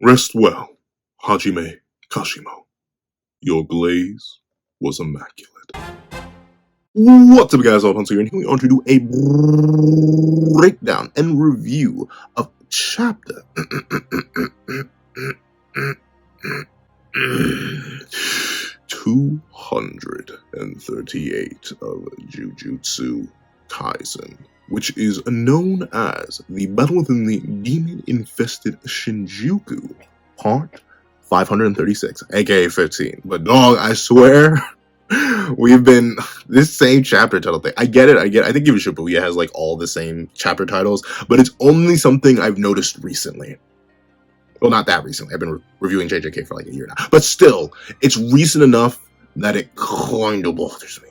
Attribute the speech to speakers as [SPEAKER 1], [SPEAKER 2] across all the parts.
[SPEAKER 1] Rest well, Hajime Kashimo. Your glaze was immaculate. What's up, guys? All Hunter here, and here we are to do a breakdown and review of chapter 238 of Jujutsu Kaisen, which is known as the Battle within the Demon-Infested Shinjuku, Part 536, aka 15. But dog, I swear, we've been this same chapter title thing. I get it. I think even Shibuya has like all the same chapter titles, but it's only something I've noticed recently. Well, not that recently. I've been reviewing JJK for like a year now, but still, it's recent enough that it kind of bothers me.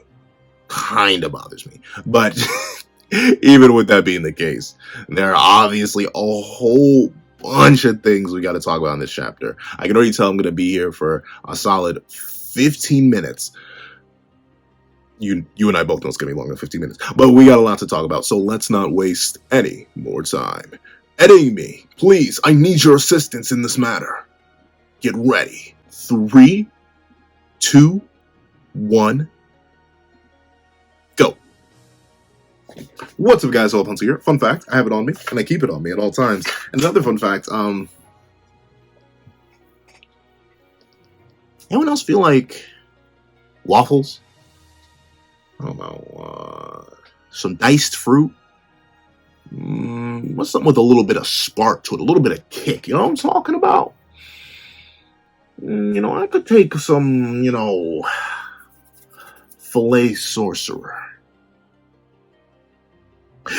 [SPEAKER 1] But even with that being the case, there are obviously a whole bunch of things we got to talk about in this chapter. I can already tell I'm going to be here for a solid 15 minutes. You and I both know it's going to be longer than 15 minutes, but we got a lot to talk about, so let's not waste any more time. Editing me, please, I need your assistance in this matter. Get ready. 3, 2, 1, go. What's up, guys? All Hunter here. Fun fact, I have it on me, and I keep it on me at all times. And another fun fact, anyone else feel like waffles? I don't know, some diced fruit? What's something with a little bit of spark to it, a little bit of kick? You know what I'm talking about? I could take some, filet sorcerer.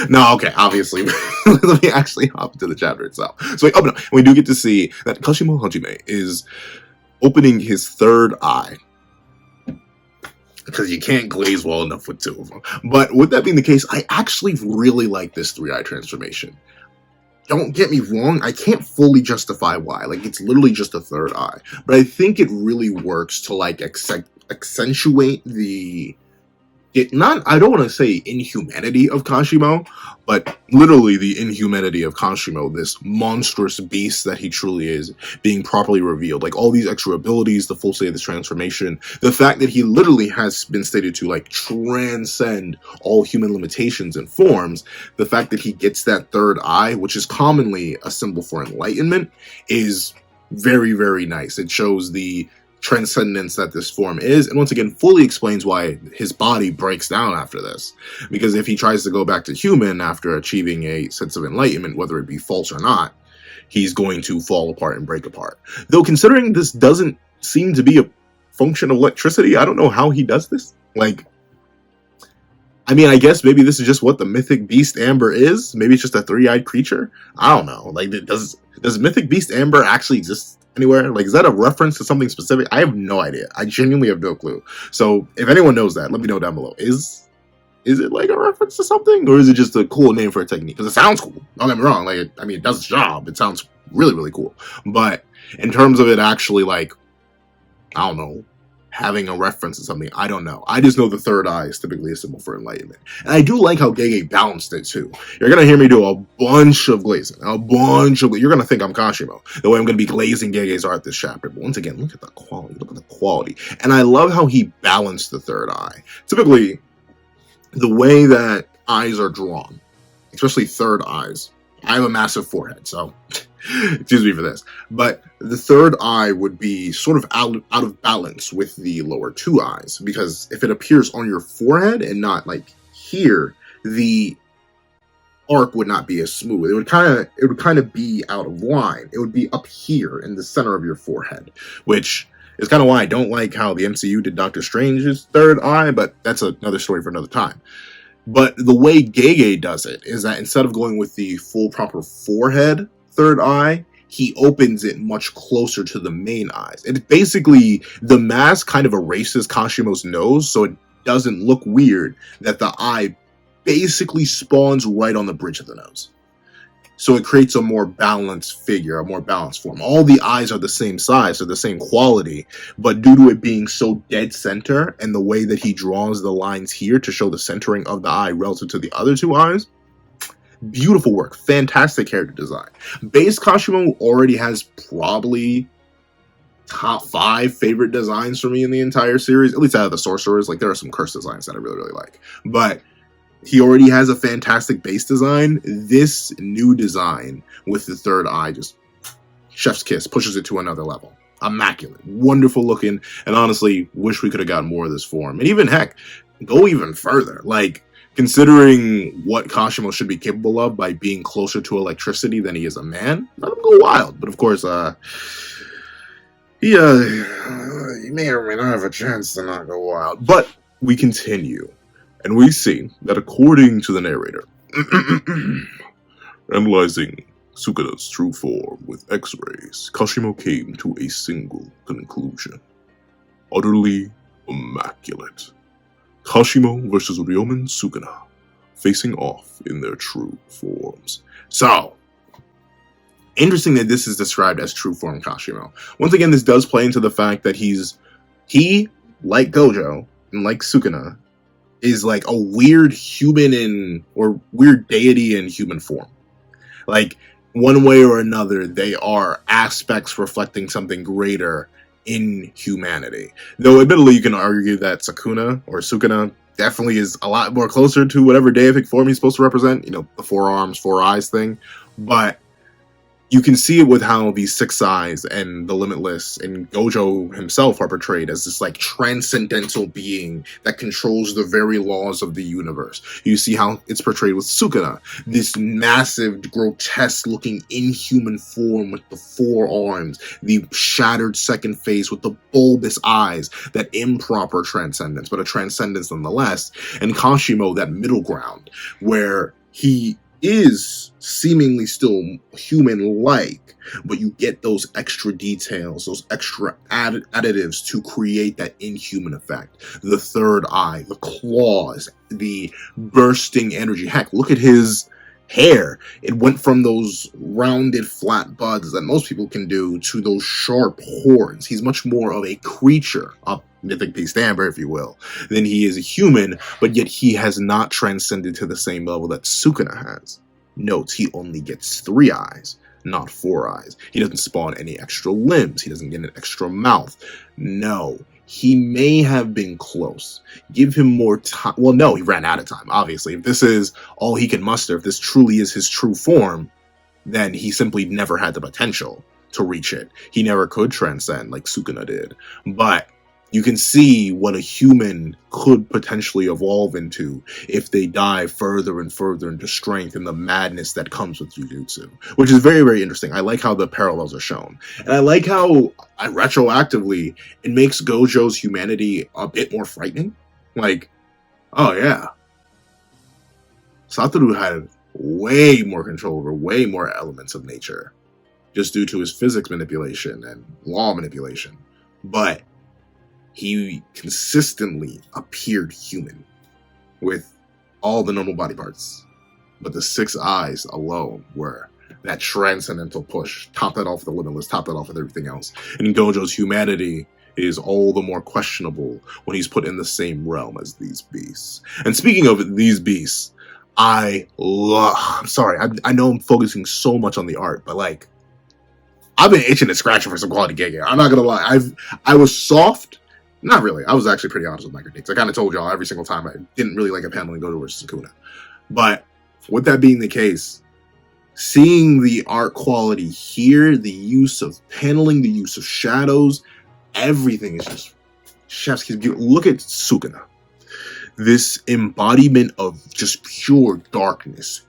[SPEAKER 1] No, okay, obviously. Let me actually hop into the chapter itself. So we open up, and we do get to see that Kashimo Hajime is opening his third eye. Because you can't glaze well enough with two of them. But with that being the case, I actually really like this 3-eye transformation. Don't get me wrong, I can't fully justify why. Like, it's literally just a third eye. But I think it really works to, like, accentuate the... I don't want to say inhumanity of Kashimo, but literally the inhumanity of Kashimo, this monstrous beast that he truly is, being properly revealed. Like, all these extra abilities, the full state of this transformation, the fact that he literally has been stated to, like, transcend all human limitations and forms, the fact that he gets that third eye, which is commonly a symbol for enlightenment, is very, very nice. It shows the transcendence that this form is, and once again fully explains why his body breaks down after this, because if he tries to go back to human after achieving a sense of enlightenment, whether it be false or not, he's going to fall apart and break apart. Though considering this doesn't seem to be a function of electricity, I don't know how he does this. Like, I mean, I guess maybe this is just what the mythic beast Amber is. Maybe it's just a 3-eyed creature. I don't know. Like, does mythic beast Amber actually exist anywhere? Like, is that a reference to something specific? I have no idea. I genuinely have no clue. So if anyone knows that, let me know down below. Is it like a reference to something, or is it just a cool name for a technique? Because it sounds cool. Don't get me wrong. Like, I mean, it does its job. It sounds really, really cool. But in terms of it actually, like, I don't know, having a reference to something, I don't know. I just know the third eye is typically a symbol for enlightenment. And I do like how Gege balanced it too. You're going to hear me do a bunch of glazing. You're going to think I'm Kashimo, the way I'm going to be glazing Gege's art this chapter. But once again, look at the quality. And I love how he balanced the third eye. Typically, the way that eyes are drawn, especially third eyes, I have a massive forehead, so excuse me for this, but the third eye would be sort of out of balance with the lower 2 eyes, because if it appears on your forehead and not like here, the arc would not be as smooth. It would kind of be out of line. It would be up here in the center of your forehead, which is kind of why I don't like how the MCU did Doctor Strange's third eye, but that's another story for another time. But the way Gege does it is that instead of going with the full proper forehead third eye, he opens it much closer to the main eyes. It basically, the mask kind of erases Kashimo's nose, so it doesn't look weird that the eye basically spawns right on the bridge of the nose. So it creates a more balanced figure, a more balanced form. All the eyes are the same size, they're the same quality, but due to it being so dead center and the way that he draws the lines here to show the centering of the eye relative to the other 2 eyes, Beautiful work, fantastic character design. Base Kashimo already has probably top 5 favorite designs for me in the entire series, at least out of the sorcerers. Like, there are some curse designs that I really, really like, but he already has a fantastic base design. This new design with the third eye, just chef's kiss, pushes it to another level. Immaculate, wonderful looking, and honestly, wish we could have gotten more of this form. And even, heck, go even further. Like, considering what Kashimo should be capable of by being closer to electricity than he is a man, let him go wild. But of course, he may or may not have a chance to not go wild. But we continue, and we see that according to the narrator, analyzing Sukuna's true form with X-rays, Kashimo came to a single conclusion. Utterly immaculate. Kashimo versus Ryomen Sukuna, facing off in their true forms. So, interesting that this is described as true form Kashimo. Once again, this does play into the fact that he, like Gojo, and like Sukuna, is like a weird human or weird deity in human form. Like, one way or another, they are aspects reflecting something greater in humanity. Though, admittedly, you can argue that Sukuna definitely is a lot more closer to whatever deific form he's supposed to represent. You know, the 4 arms, 4 eyes thing. But you can see it with how these 6 eyes and the Limitless and Gojo himself are portrayed as this like transcendental being that controls the very laws of the universe. You see how it's portrayed with Sukuna, this massive, grotesque looking inhuman form with the 4 arms, the shattered second face with the bulbous eyes, that improper transcendence, but a transcendence nonetheless. And Kashimo, that middle ground where he is seemingly still human-like, but you get those extra details, those extra additives to create that inhuman effect. The third eye, the claws, the bursting energy. Heck, look at his hair. It went from those rounded flat buds that most people can do to those sharp horns. He's much more of a creature, a mythic beast amber, if you will, than he is a human, but yet he has not transcended to the same level that Sukuna has. Note, he only gets 3 eyes, not 4 eyes. He doesn't spawn any extra limbs. He doesn't get an extra mouth. No, he may have been close. Give him more time. Well, no, he ran out of time, obviously. If this is all he can muster, if this truly is his true form, then he simply never had the potential to reach it. He never could transcend like Sukuna did. But you can see what a human could potentially evolve into if they dive further and further into strength and the madness that comes with Jujutsu, which is very, very interesting. I like how the parallels are shown. And I like how, retroactively, it makes Gojo's humanity a bit more frightening. Like, oh yeah, Satoru had way more control over way more elements of nature, just due to his physics manipulation and law manipulation. But he consistently appeared human with all the normal body parts. But the 6 eyes alone were that transcendental push. Top that off the Limitless, top that off with everything else. And Gojo's humanity is all the more questionable when he's put in the same realm as these beasts. And speaking of these beasts, I'm sorry, I know I'm focusing so much on the art, but like, I've been itching and scratching for some quality Gege. I'm not gonna lie. I was soft. Not really. I was actually pretty honest with my critiques. I kind of told y'all every single time I didn't really like a panel in Gojo versus Sukuna. But with that being the case, seeing the art quality here, the use of paneling, the use of shadows, everything is just chef's kiss. Look at Sukuna. This embodiment of just pure darkness,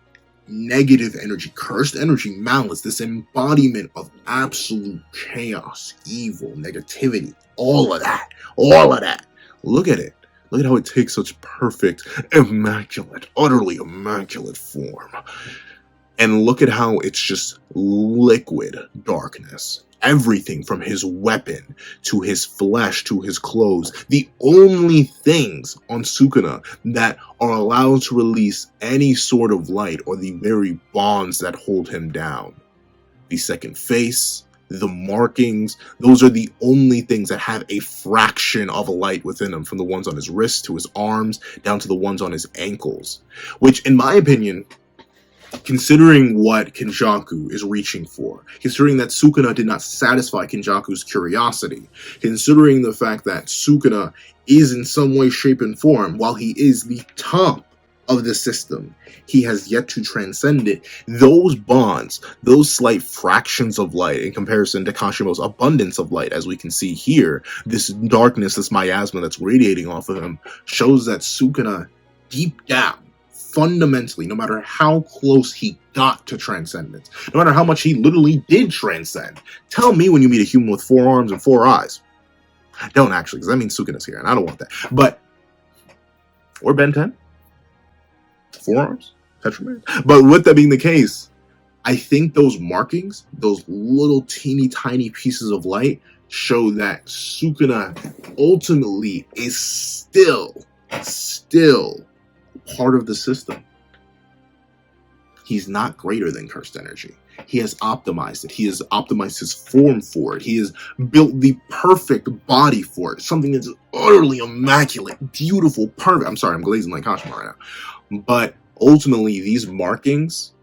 [SPEAKER 1] negative energy, cursed energy, malice, this embodiment of absolute chaos, evil, negativity, all of that. Look at it. Look at how it takes such perfect, immaculate, utterly immaculate form. And look at how it's just liquid darkness. Everything from his weapon to his flesh to his clothes. The only things on Sukuna that are allowed to release any sort of light are the very bonds that hold him down. The second face, the markings, those are the only things that have a fraction of a light within them, from the ones on his wrists to his arms down to the ones on his ankles, which in my opinion Considering what Kenjaku is reaching for, considering that Sukuna did not satisfy Kenjaku's curiosity, considering the fact that Sukuna is in some way, shape, and form, while he is the top of the system, he has yet to transcend it. Those bonds, those slight fractions of light in comparison to Kashimo's abundance of light, as we can see here, this darkness, this miasma that's radiating off of him, shows that Sukuna, deep down, fundamentally, no matter how close he got to transcendence, no matter how much he literally did transcend. Tell me when you meet a human with 4 arms and 4 eyes. Don't actually, because that means Sukuna's here, and I don't want that. But, or Ben 10. 4 arms? Tetraman. But with that being the case, I think those markings, those little teeny tiny pieces of light, show that Sukuna ultimately is still part of the system. He's not greater than cursed energy. He has optimized it. He has optimized his form for it. He has built the perfect body for it. Something that's utterly immaculate, beautiful, perfect. I'm sorry, I'm glazing like Kashimo right now. But ultimately, these markings,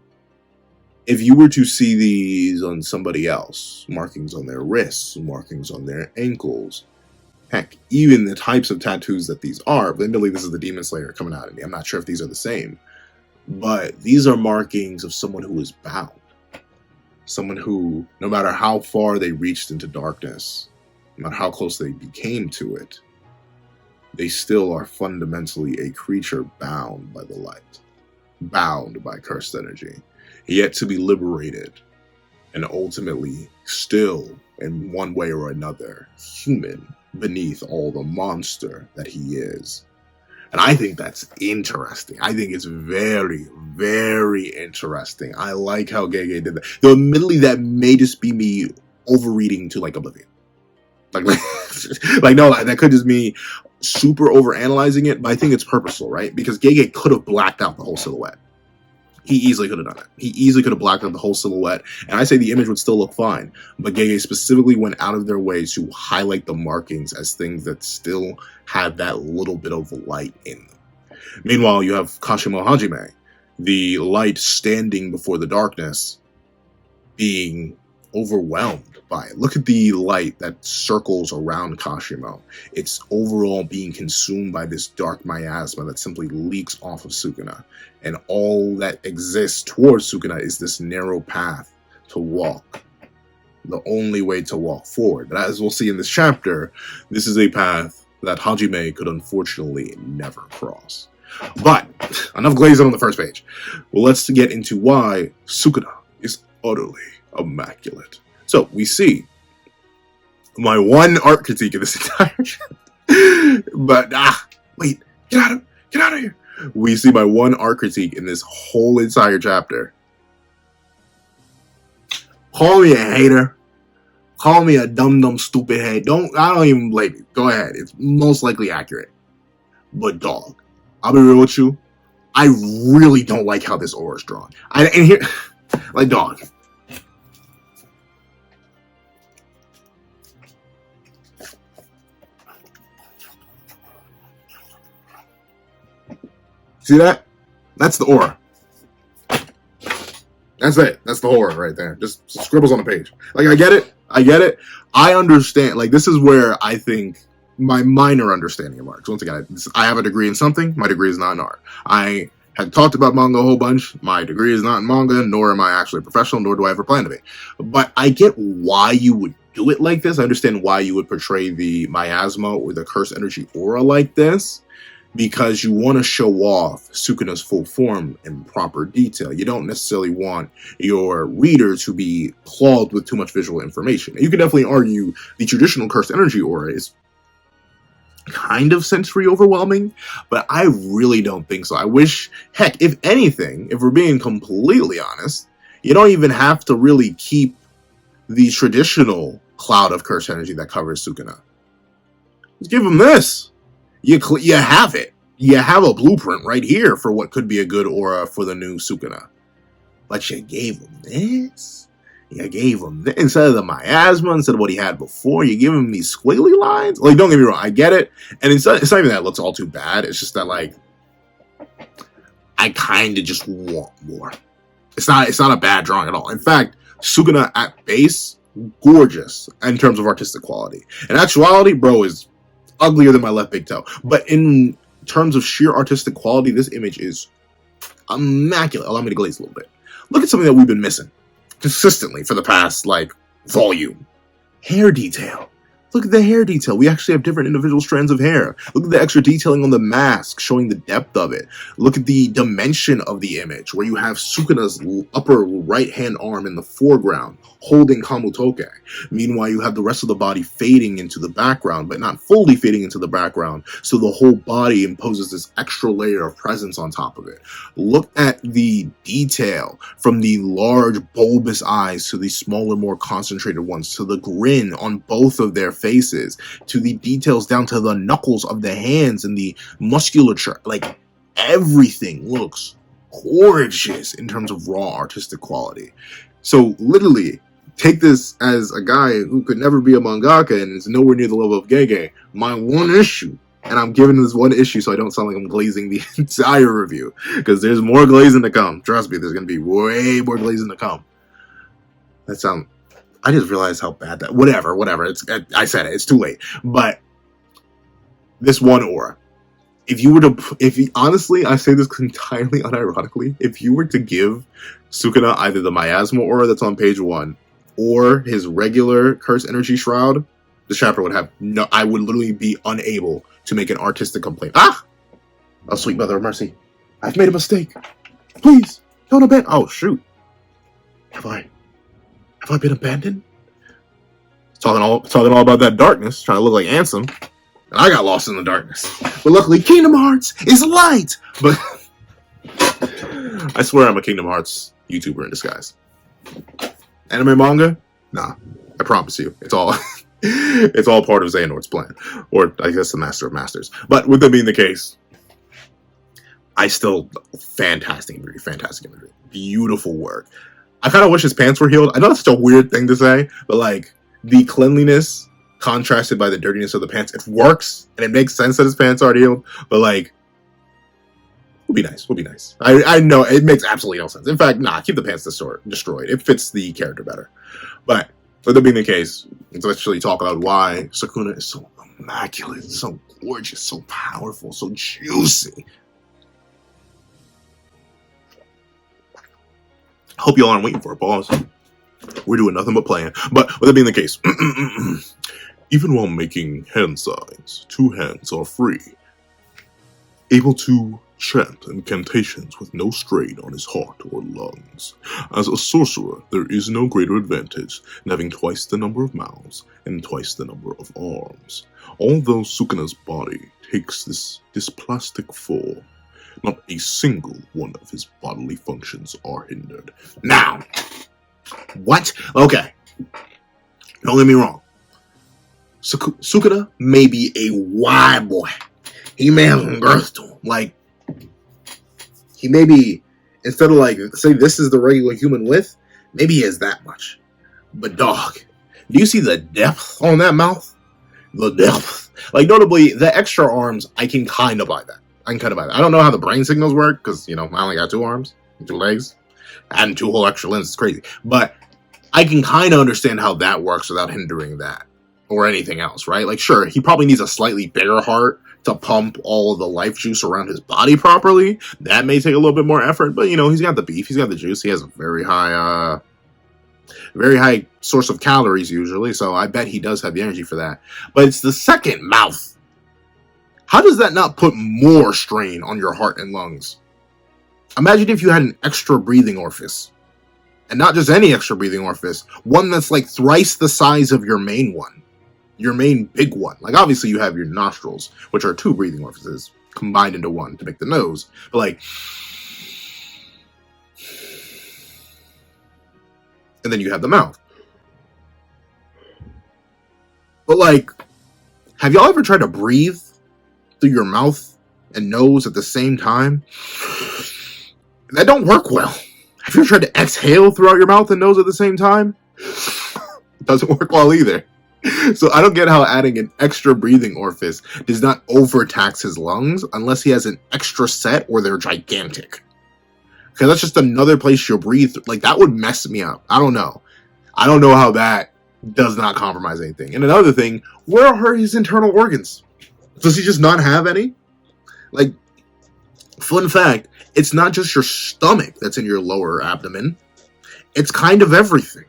[SPEAKER 1] if you were to see these on somebody else, markings on their wrists, markings on their ankles, heck, even the types of tattoos that these are, admittedly this is the Demon Slayer coming out of me, I'm not sure if these are the same, but these are markings of someone who is bound. Someone who, no matter how far they reached into darkness, no matter how close they became to it, they still are fundamentally a creature bound by the light, bound by cursed energy, yet to be liberated, and ultimately still, in one way or another, human beneath all the monster that he is. And I think that's interesting. I think it's very, very interesting. I like how Gege did that. Though admittedly, that may just be me overreading to like Oblivion. Like no, that could just be super overanalyzing it, but I think it's purposeful, right? Because Gege could have blacked out the whole silhouette. He easily could have done it. He easily could have blacked out the whole silhouette, and I say the image would still look fine, but Gege specifically went out of their way to highlight the markings as things that still have that little bit of light in them. Meanwhile, you have Kashimo Hajime, the light standing before the darkness, being overwhelmed by it. Look at the light that circles around Kashimo. It's overall being consumed by this dark miasma that simply leaks off of Sukuna. And all that exists towards Sukuna is this narrow path to walk. The only way to walk forward. But as we'll see in this chapter, this is a path that Hajime could unfortunately never cross. But, enough glazing on the first page. Well, let's get into why Sukuna is utterly immaculate. So, we see my one art critique of this entire chapter. But, wait, get out of here. We see my one art critique in this whole entire chapter. Call me a hater. Call me a dumb stupid head. I don't even blame you. Go ahead. It's most likely accurate. But dog, I'll be real with you. I really don't like how this aura is drawn. And here, like dog. See that? That's the aura. That's it. That's the aura right there. Just scribbles on the page. Like, I get it. I understand. Like, this is where I think my minor understanding of art. Once again, I have a degree in something. My degree is not in art. I had talked about manga a whole bunch. My degree is not in manga, nor am I actually a professional, nor do I ever plan to be. But I get why you would do it like this. I understand why you would portray the miasma or the cursed energy aura like this. Because you want to show off Sukuna's full form in proper detail. You don't necessarily want your reader to be clogged with too much visual information. You can definitely argue the traditional cursed energy aura is kind of sensory overwhelming, but I really don't think so. I wish, heck, if anything, if we're being completely honest, you don't even have to really keep the traditional cloud of cursed energy that covers Sukuna. Just give him this. You have it. You have a blueprint right here for what could be a good aura for the new Sukuna. But you gave him this. You gave him this. Instead of the miasma, instead of what he had before, you give him these squiggly lines. Like, don't get me wrong, I get it. And it's not even that it looks all too bad. It's just that, like, I kind of just want more. It's not a bad drawing at all. In fact, Sukuna at base, gorgeous in terms of artistic quality. In actuality, bro is uglier than my left big toe. But in terms of sheer artistic quality, this image is immaculate. Allow me to glaze a little bit. Look at something that we've been missing consistently for the past, like, volume. Hair detail. Look at the hair detail. We actually have different individual strands of hair. Look at the extra detailing on the mask, showing the depth of it. Look at the dimension of the image, where you have Sukuna's upper right-hand arm in the foreground, holding Kamutoke. Meanwhile, you have the rest of the body fading into the background, but not fully fading into the background, so the whole body imposes this extra layer of presence on top of it. Look at the detail, from the large bulbous eyes to the smaller, more concentrated ones, to the grin on both of their faces, to the details down to the knuckles of the hands and the musculature. Like, everything looks gorgeous in terms of raw artistic quality. So literally, take this as a guy who could never be a mangaka and is nowhere near the level of Gege. My one issue, and I'm giving this one issue so I don't sound like I'm glazing the entire review, because there's more glazing to come. Trust me, there's going to be way more glazing to come. I just realized how bad that... Whatever. I said it. It's too late. But this one aura. Honestly, I say this entirely unironically, if you were to give Sukuna either the miasma aura that's on page 1 or his regular curse energy shroud, the chapter would have no... I would literally be unable to make an artistic complaint. Oh, sweet mother of mercy. I've made a mistake. Please, don't abandon... Oh, shoot. Have I been abandoned? Talking all about that darkness, trying to look like Ansem, and I got lost in the darkness. But luckily, Kingdom Hearts is light. But I swear I'm a Kingdom Hearts YouTuber in disguise. Anime manga? Nah, I promise you, it's all it's all part of Xehanort's plan, or I guess the Master of Masters. But with that being the case, fantastic imagery, beautiful work. I kind of wish his pants were healed. I know that's such a weird thing to say, but like, the cleanliness contrasted by the dirtiness of the pants, it works, and it makes sense that his pants aren't healed, but like, would be nice. I know, it makes absolutely no sense. In fact, keep the pants destroyed. It fits the character better. But, with that being the case, let's actually talk about why Sukuna is so immaculate, so gorgeous, so powerful, so juicy. Hope y'all aren't waiting for a pause. We're doing nothing but playing. But with that being the case, even while making hand signs, 2 hands are free, able to chant incantations with no strain on his heart or lungs. As a sorcerer, there is no greater advantage in having twice the number of mouths and twice the number of arms. Although Sukuna's body takes this dysplastic form, not a single one of his bodily functions are hindered. Now, what? Okay. Don't get me wrong. Sukuna may be a wide boy. He may have some girth to him. Like, he may be, instead of like, say this is the regular human width, maybe he has that much. But dog, do you see the depth on that mouth? The depth. Like, notably, the extra arms, I can kind of buy that. I don't know how the brain signals work, because, you know, I only got 2 arms and 2 legs. Adding 2 whole extra limbs is crazy. But I can kind of understand how that works without hindering that. Or anything else, right? Like, sure, he probably needs a slightly bigger heart to pump all of the life juice around his body properly. That may take a little bit more effort, but, you know, he's got the beef, he's got the juice, he has a very high source of calories usually, so I bet he does have the energy for that. But it's the second mouth. How does that not put more strain on your heart and lungs? Imagine if you had an extra breathing orifice. And not just any extra breathing orifice, one that's like thrice the size of your main one. Your main big one. Like, obviously you have your nostrils, which are 2 breathing orifices combined into one to make the nose. But like, and then you have the mouth. But like, have y'all ever tried to breathe through your mouth and nose at the same time? That don't work well. Have you ever tried to exhale throughout your mouth and nose at the same time? It doesn't work well either. So I don't get how adding an extra breathing orifice does not overtax his lungs unless he has an extra set or they're gigantic. because that's just another place you'll breathe. Like, that would mess me up. I don't know. I don't know how that does not compromise anything. And another thing, where are his internal organs? Does he just not have any? Like, fun fact, it's not just your stomach that's in your lower abdomen. It's kind of everything.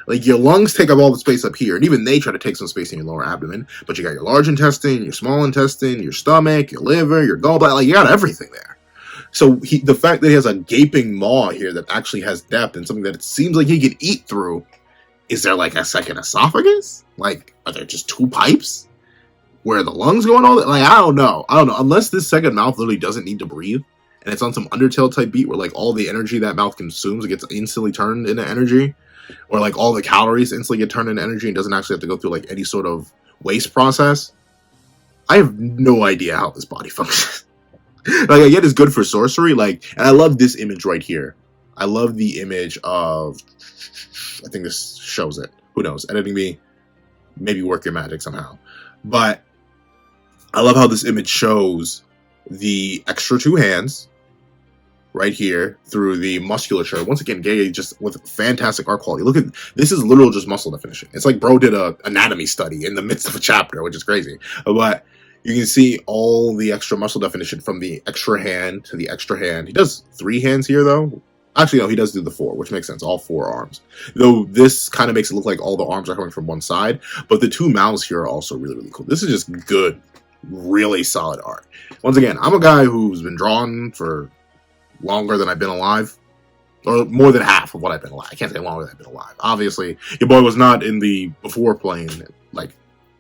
[SPEAKER 1] Like, your lungs take up all the space up here, and even they try to take some space in your lower abdomen. But you got your large intestine, your small intestine, your stomach, your liver, your gallbladder. Like, you got everything there. So the fact that he has a gaping maw here that actually has depth and something that it seems like he could eat through, is there like a second esophagus? Like, are there just two pipes? Where are the lungs going all that? Like, I don't know. Unless this second mouth literally doesn't need to breathe, and it's on some Undertale type beat where like all the energy that mouth consumes gets instantly turned into energy, or like all the calories instantly get turned into energy and doesn't actually have to go through like any sort of waste process. I have no idea how this body functions. Like, I get it's good for sorcery, like, and I love this image right here. I love the image of, I think this shows it. Who knows? Editing me, maybe work your magic somehow. But I love how this image shows the extra two hands right here through the musculature. Once again, Gege just with fantastic art quality. Look at this, is literal just muscle definition. It's like bro did a anatomy study in the midst of a chapter, which is crazy. But you can see all the extra muscle definition from the extra hand to the extra hand. He does 3 hands here though. Actually, no, he does do the 4, which makes sense. All 4 arms. Though this kind of makes it look like all the arms are coming from one side. But the 2 mouths here are also really, really cool. This is just good, really solid art. Once again, I'm a guy who's been drawn for longer than I've been alive. Or more than half of what I've been alive. I can't say longer than I've been alive. Obviously, your boy was not in the before plane, like,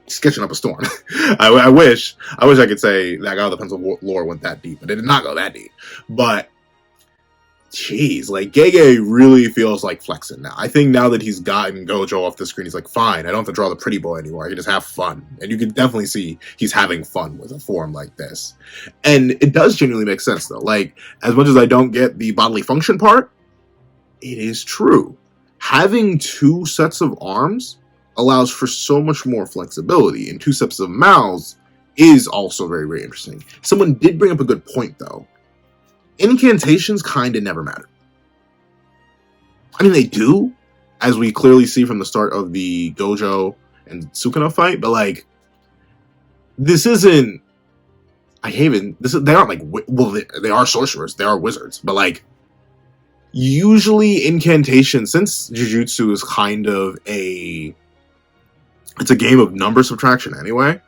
[SPEAKER 1] sketching up a storm. I wish I could say that God of the Pencil lore went that deep, but it did not go that deep. But jeez, like, Gege really feels like flexing now. I think now that he's gotten Gojo off the screen, he's like, fine, I don't have to draw the pretty boy anymore. I can just have fun. And you can definitely see he's having fun with a form like this. And it does genuinely make sense, though. Like, as much as I don't get the bodily function part, it is true. Having 2 sets of arms allows for so much more flexibility, and 2 sets of mouths is also very, very interesting. Someone did bring up a good point, though. Incantations kind of never matter. I mean, they do, as we clearly see from the start of the Gojo and Sukuna fight, but like, this isn't, they aren't like, well, they are sorcerers, they are wizards, but like, usually incantations, since Jujutsu is kind of it's a game of number subtraction anyway,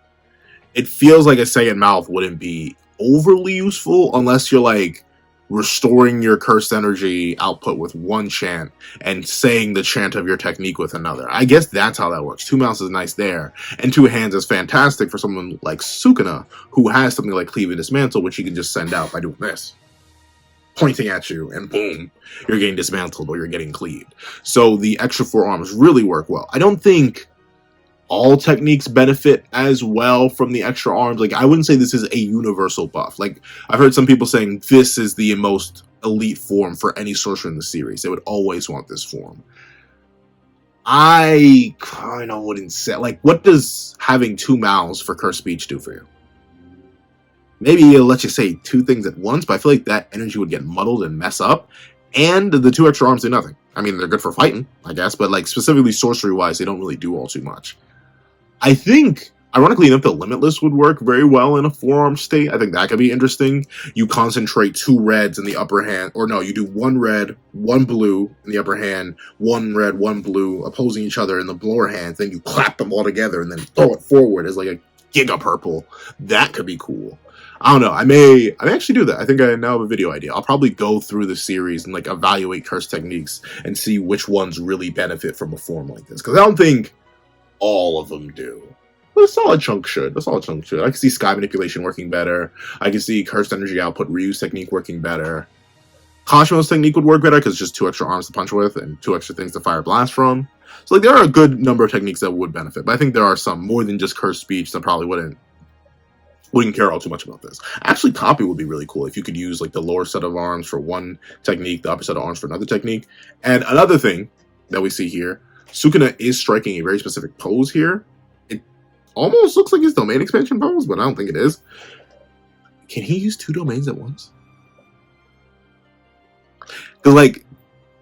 [SPEAKER 1] it feels like a second mouth wouldn't be overly useful unless you're like restoring your cursed energy output with one chant and saying the chant of your technique with another. I guess that's how that works. 2 mouths is nice there, and 2 hands is fantastic for someone like Sukuna, who has something like Cleave and Dismantle, which you can just send out by doing this, pointing at you, and boom, you're getting dismantled or you're getting cleaved. So the extra 4 arms really work well. I don't think all techniques benefit as well from the extra arms. Like, I wouldn't say this is a universal buff. Like, I've heard some people saying this is the most elite form for any sorcerer in the series. They would always want this form. I kind of wouldn't say, like, what does having 2 mouths for cursed speech do for you? Maybe it'll let you say 2 things at once, but I feel like that energy would get muddled and mess up. And the 2 extra arms do nothing. I mean, they're good for fighting, I guess, but like specifically sorcery-wise, they don't really do all too much. I think, ironically enough, the Limitless would work very well in a 4-arm state. I think that could be interesting. You concentrate 2 reds in the upper hand, or no, you do 1 red, 1 blue in the upper hand, 1 red, 1 blue, opposing each other in the lower hand. Then you clap them all together and then throw it forward as like a Giga Purple. That could be cool. I don't know. I may actually do that. I think I now have a video idea. I'll probably go through the series and like evaluate curse techniques and see which ones really benefit from a form like this. Because I don't think all of them do. But a solid chunk should. I can see Sky Manipulation working better. I can see Cursed Energy Output Ryu's technique working better. Kashimo's technique would work better because just 2 extra arms to punch with and 2 extra things to fire blast from. So like, there are a good number of techniques that would benefit. But I think there are some more than just Cursed Speech that probably wouldn't care all too much about this. Actually, Copy would be really cool if you could use like the lower set of arms for one technique, the upper set of arms for another technique. And another thing that we see here, Sukuna is striking a very specific pose here. It almost looks like his domain expansion pose, but I don't think it is. Can he use 2 domains at once? Because, like,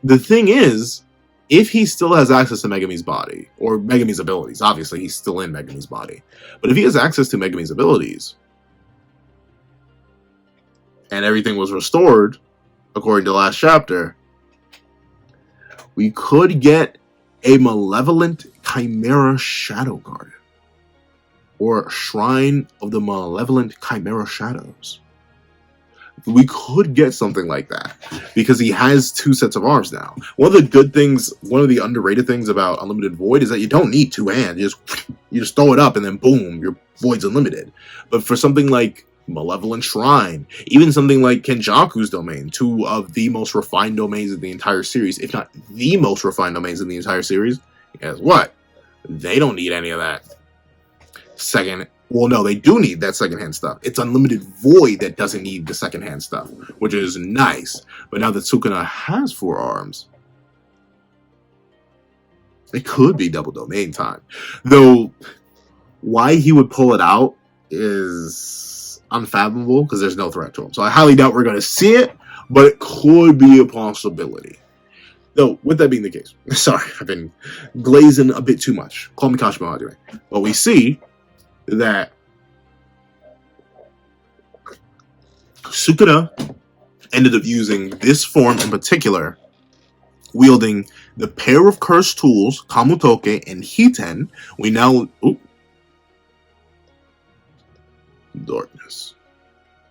[SPEAKER 1] the thing is, if he still has access to Megumi's body, or Megumi's abilities, obviously he's still in Megumi's body, but if he has access to Megumi's abilities, and everything was restored, according to the last chapter, we could get a malevolent Chimera Shadow Garden, or Shrine of the Malevolent Chimera Shadows. We could get something like that because he has 2 sets of arms now. One of the good things, one of the underrated things about Unlimited Void is that you don't need 2 hands. You just throw it up and then boom, your Void's unlimited. But for something like Malevolent Shrine, even something like Kenjaku's domain, 2 of the most refined domains in the entire series, if not the most refined domains in the entire series, guess what? They don't need any of that well, no, they do need that secondhand stuff. It's Unlimited Void that doesn't need the secondhand stuff, which is nice. But now that Sukuna has 4 arms, it could be double domain time. Though, why he would pull it out is unfathomable because there's no threat to him. So I highly doubt we're going to see it, but it could be a possibility. Though, with that being the case, sorry, I've been glazing a bit too much. Call me Kashimo anyway. But we see that Sukuna ended up using this form in particular, wielding the pair of cursed tools, Kamutoke and Hiten. We now... Ooh. Darkness.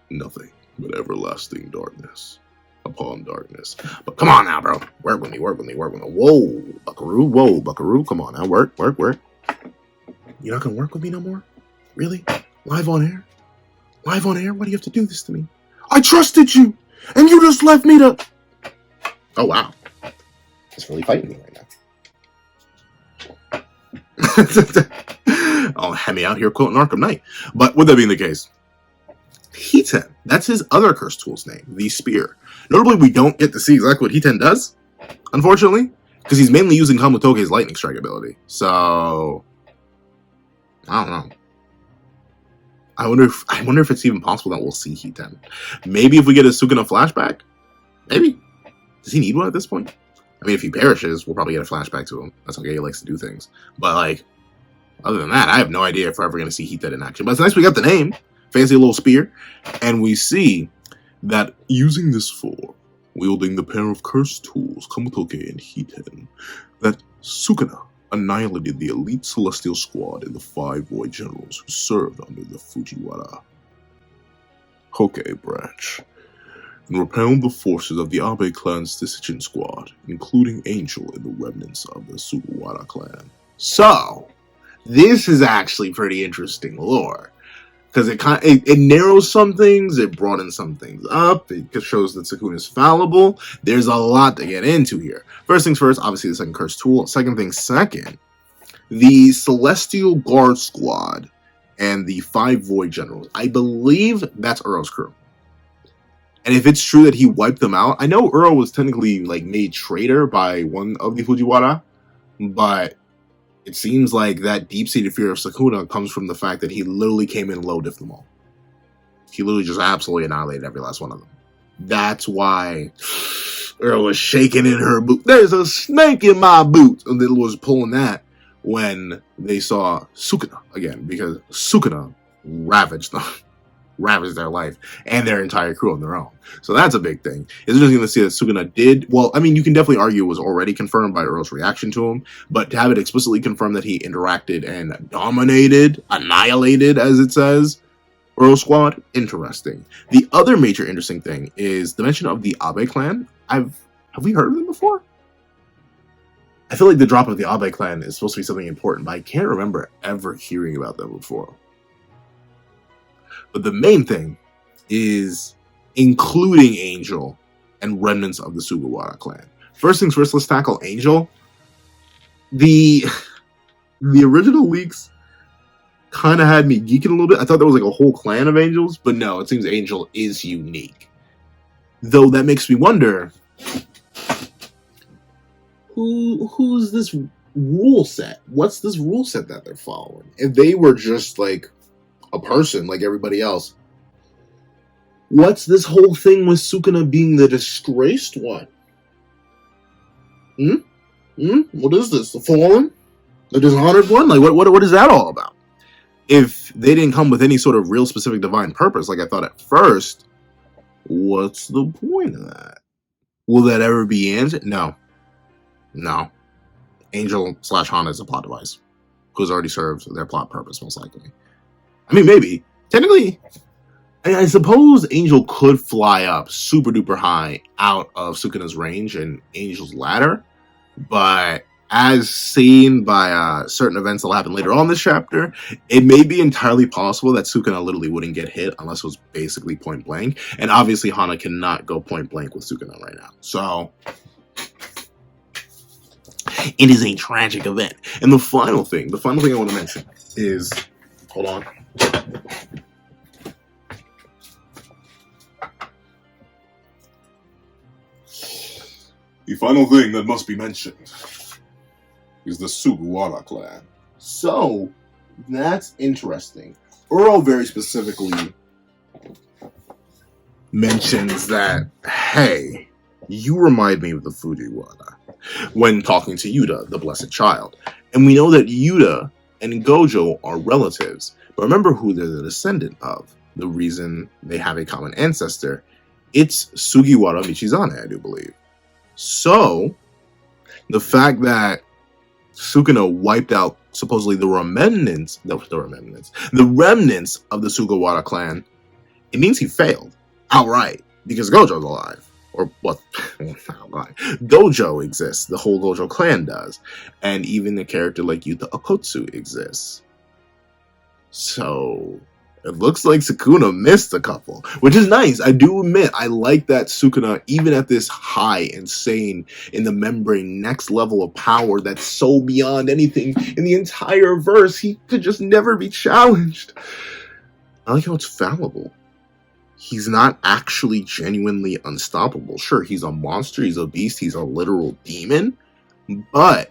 [SPEAKER 1] Nothing but everlasting darkness upon darkness. But come on now, bro. Work with me. Whoa, buckaroo. Come on now. Work. You're not gonna work with me no more? Really? Live on air? Why do you have to do this to me? I trusted you, and you just left me to... Oh, wow. He's really fighting me right now. I'll have me out here quoting Arkham Knight. But with that being the case, Hiten, that's his other cursed tool's name, the Spear. Notably, we don't get to see exactly what Hiten does, unfortunately, because he's mainly using Kamutoke's Lightning Strike ability. So... I don't know. I wonder if it's even possible that we'll see Hiten. Maybe if we get a Sukuna flashback? Maybe. Does he need one at this point? I mean, if he perishes, we'll probably get a flashback to him. That's how he likes to do things. But, like, other than that, I have no idea if we're ever going to see Hiten in action. But it's nice we got the name. Fancy little spear. And we see that using this form, wielding the pair of cursed tools, Kamutoke and Hiten, that Sukuna annihilated the elite celestial squad and the 5 void generals who served under the Fujiwara Hokage branch, and repelled the forces of the Abe clan's decision squad, including Angel and the remnants of the Sugawara clan. So, this is actually pretty interesting lore. Because it narrows some things, it broadens some things up, it shows that Sukuna's fallible. There's a lot to get into here. First things first, obviously the second cursed tool. Second, the Celestial Guard Squad and the 5 Void Generals. I believe that's Uro's crew. And if it's true that he wiped them out, I know Uro was technically like made traitor by one of the Fujiwara, but it seems like that deep-seated fear of Sukuna comes from the fact that he literally came in low diff them all. He literally just absolutely annihilated every last one of them. That's why Earl was shaking in her boot. There's a snake in my boot. And they was pulling that when they saw Sukuna again, because Sukuna ravaged them. Ravaged their life and their entire crew on their own. So that's a big thing. It's interesting to see that Sukuna did, well, I mean, you can definitely argue it was already confirmed by Earl's reaction to him, but to have it explicitly confirmed that he interacted and dominated, annihilated, as it says, Earl Squad, interesting. The other major interesting thing is the mention of the Abe clan. Have we heard of them before? I feel like the drop of the Abe clan is supposed to be something important, but I can't remember ever hearing about them before. But the main thing is including Angel and remnants of the Sugawara clan. First things first, let's tackle Angel. The original leaks kind of had me geeking a little bit. I thought there was like a whole clan of Angels, but no, it seems Angel is unique. Though that makes me wonder, who's this rule set? What's this rule set that they're following? If they were just like a person like everybody else, What's this whole thing with Sukuna being the disgraced one? What is this? The fallen? The dishonored one? Like, what is that all about? If they didn't come with any sort of real specific divine purpose, like I thought at first, what's the point of that? Will that ever be answered? No. Angel/Hana is a plot device, because already serves their plot purpose, most likely. I mean, maybe. Technically, I suppose Angel could fly up super duper high out of Sukuna's range and Angel's ladder, but as seen by certain events that will happen later on this chapter, it may be entirely possible that Sukuna literally wouldn't get hit unless it was basically point blank. And obviously Hana cannot go point blank with Sukuna right now. So it is a tragic event. And the final thing I want to mention is, hold on. The final thing that must be mentioned is the Sugawara clan. So, that's interesting. Earl very specifically mentions that, hey, you remind me of the Fujiwara when talking to Yuta, the Blessed Child. And we know that Yuta and Gojo are relatives, but remember who they're the descendant of. The reason they have a common ancestor, it's Sugiwara Michizane, I do believe. So, the fact that Sukuna wiped out supposedly the remnants of the Sugawara clan, it means he failed outright because Gojo's alive. Or what? Gojo exists. The whole Gojo clan does. And even a character like Yuta Okotsu exists. So it looks like Sukuna missed a couple, which is nice. I do admit, I like that Sukuna, even at this high, insane, in the membrane, next level of power that's so beyond anything in the entire verse, he could just never be challenged. I like how it's fallible. He's not actually genuinely unstoppable. Sure, he's a monster, he's a beast, he's a literal demon, but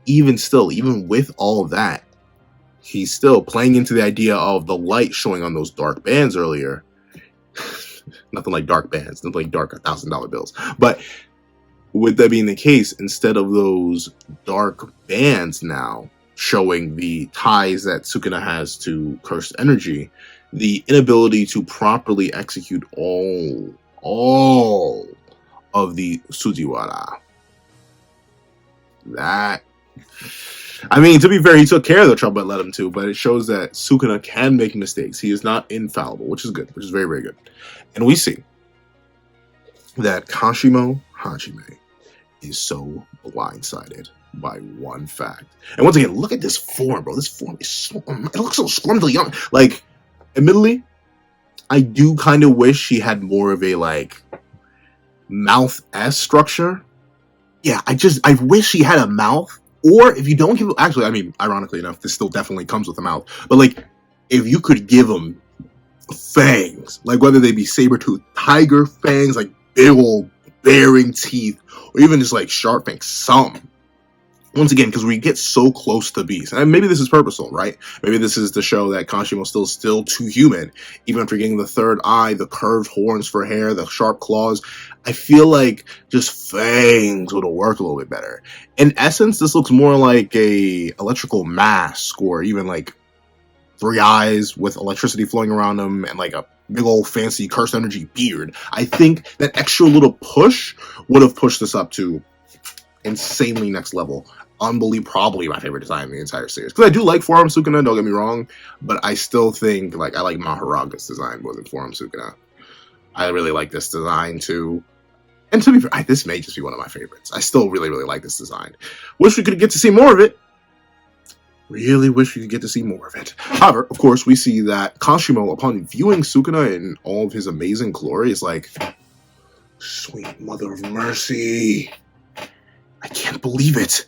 [SPEAKER 1] even still, even with all that, he's still playing into the idea of the light showing on those dark bands earlier. Nothing like dark bands, nothing like dark $1,000 bills. But with that being the case, instead of those dark bands now showing the ties that Sukuna has to cursed energy, the inability to properly execute all of the Sujiwara. That, I mean, to be fair, he took care of the trouble it led him to, but it shows that Sukuna can make mistakes. He is not infallible, which is good, which is very, very good. And we see that Kashimo Hajime is so blindsided by one fact. And once again, look at this form, bro. This form is so, it looks so scrumbly young. Like, admittedly, I do kind of wish he had more of a, like, mouth S structure. Yeah, I wish he had a mouth. Or if you don't give, actually, I mean, ironically enough, this still definitely comes with a mouth. But, like, if you could give him fangs, like whether they be saber-toothed tiger fangs, like big old bearing teeth, or even just like sharp fangs, some. Once again, because we get so close to Beast. And maybe this is purposeful, right? Maybe this is to show that Kashimo's still too human. Even after getting the third eye, the curved horns for hair, the sharp claws, I feel like just fangs would have worked a little bit better. In essence, this looks more like a electrical mask, or even like 3 eyes with electricity flowing around them, and like a big old fancy cursed energy beard. I think that extra little push would have pushed this up to insanely next level. Unbelievable, probably my favorite design in the entire series. Because I do like Forum Sukuna, don't get me wrong, but I still think like I like Maharaga's design more than Forum Sukuna. I really like this design too. And to be fair, this may just be one of my favorites. I still really, really like this design. Wish we could get to see more of it. Really wish we could get to see more of it. However, of course, we see that Kashimo, upon viewing Sukuna in all of his amazing glory, is like, sweet mother of mercy. I can't believe it.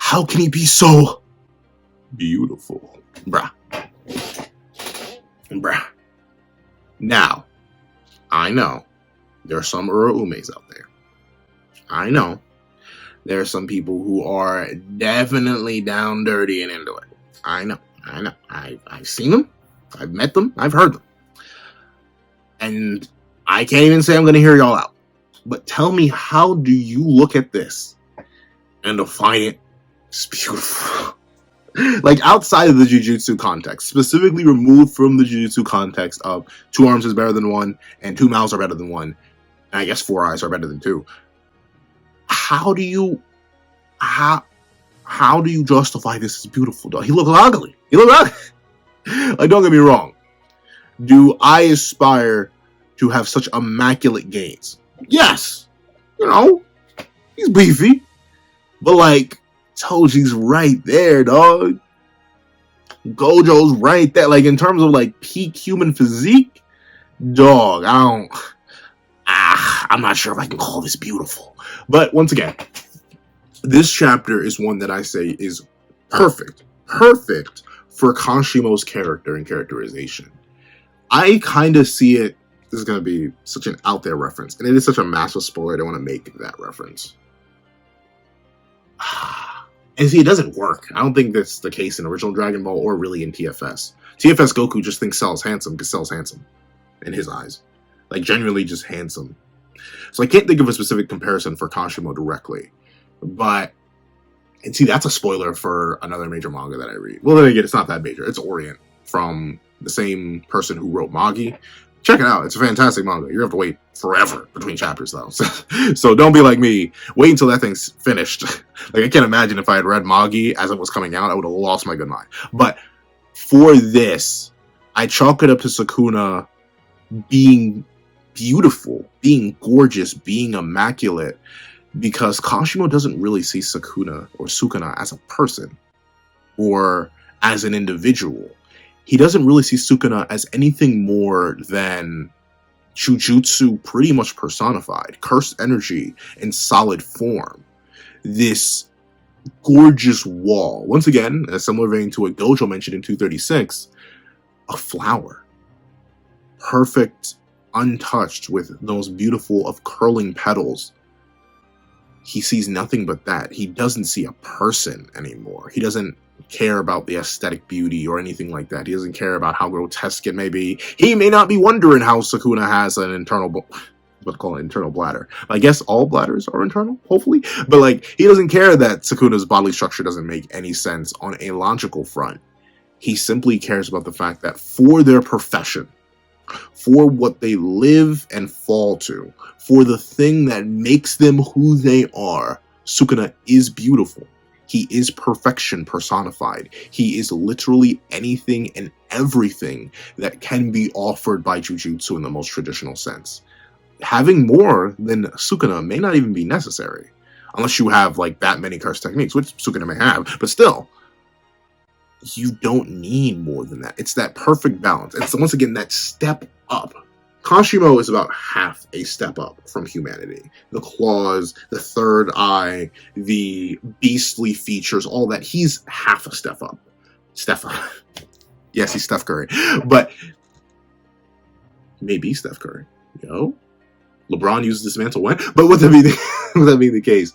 [SPEAKER 1] How can he be so beautiful? Bruh. Now, I know there are some Uruumes out there. I know there are some people who are definitely down dirty and into it. I know. I've seen them. I've met them. I've heard them. And I can't even say I'm going to hear y'all out. But tell me, how do you look at this and define it as beautiful? Like, outside of the Jujutsu context, specifically removed from the Jujutsu context of 2 arms is better than 1, and 2 mouths are better than 1, and I guess 4 eyes are better than 2. How do you justify this as beautiful, dog? He looked ugly. Like, don't get me wrong. Do I aspire to have such immaculate gains? Yes. You know, he's beefy. But, like, Toji's right there, dog. Gojo's right there. Like, in terms of, like, peak human physique, dog, I'm not sure if I can call this beautiful. But, once again, this chapter is one that I say is perfect for Kashimo's character and characterization. I kind of see it, this is going to be such an out there reference, and it is such a massive spoiler, I don't want to make that reference. And see, it doesn't work. I don't think that's the case in original Dragon Ball or really in TFS. TFS Goku just thinks Cell's handsome because Cell's handsome in his eyes. Like, genuinely just handsome. So I can't think of a specific comparison for Kashimo directly. But, and see, that's a spoiler for another major manga that I read. Well, then again, it's not that major. It's Orient, from the same person who wrote Magi. Check it out. It's a fantastic manga. You're going to have to wait forever between chapters, though. So don't be like me. Wait until that thing's finished. Like, I can't imagine if I had read Magi as it was coming out, I would have lost my good mind. But for this, I chalk it up to Sukuna being beautiful, being gorgeous, being immaculate, because Kashimo doesn't really see Sukuna as a person or as an individual. He doesn't really see Sukuna as anything more than Jujutsu pretty much personified, cursed energy in solid form. This gorgeous wall, once again, in a similar vein to what Gojo mentioned in 236, a flower. Perfect, untouched, with those beautiful of curling petals. He sees nothing but that. He doesn't see a person anymore. He doesn't care about the aesthetic beauty or anything like that. He doesn't care about how grotesque it may be. He may not be wondering how Sukuna has an internal bladder. I guess all bladders are internal, hopefully. But, like, he doesn't care that Sukuna's bodily structure doesn't make any sense on a logical front. He simply cares about the fact that for their profession, for what they live and fall to, for the thing that makes them who they are, Sukuna is beautiful. He is perfection personified. He is literally anything and everything that can be offered by Jujutsu in the most traditional sense. Having more than Sukuna may not even be necessary, unless you have, like, that many curse techniques, which Sukuna may have, but still, you don't need more than that. It's that perfect balance. It's, once again, that step up. Kashimo is about half a step up from humanity. The claws, the third eye, the beastly features, all that. He's half a step up. Yes, he's Steph Curry. But maybe Steph Curry. LeBron uses this mantle when? But with that being the case,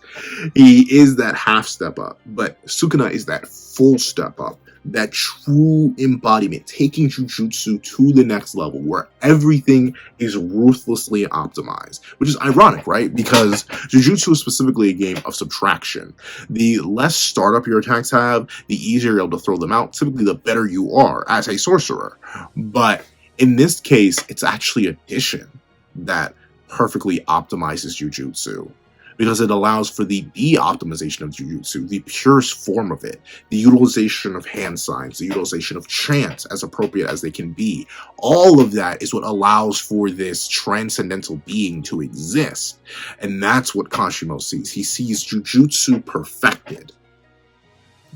[SPEAKER 1] he is that half step up. But Sukuna is that full step up. That true embodiment, taking Jujutsu to the next level, where everything is ruthlessly optimized. Which is ironic, right? Because Jujutsu is specifically a game of subtraction. The less startup your attacks have, the easier you're able to throw them out. Typically, the better you are as a sorcerer. But in this case, it's actually addition that perfectly optimizes Jujutsu, because it allows for the optimization of Jujutsu, the purest form of it, the utilization of hand signs, the utilization of chants as appropriate as they can be. All of that is what allows for this transcendental being to exist. And that's what Kashimo sees. He sees Jujutsu perfected.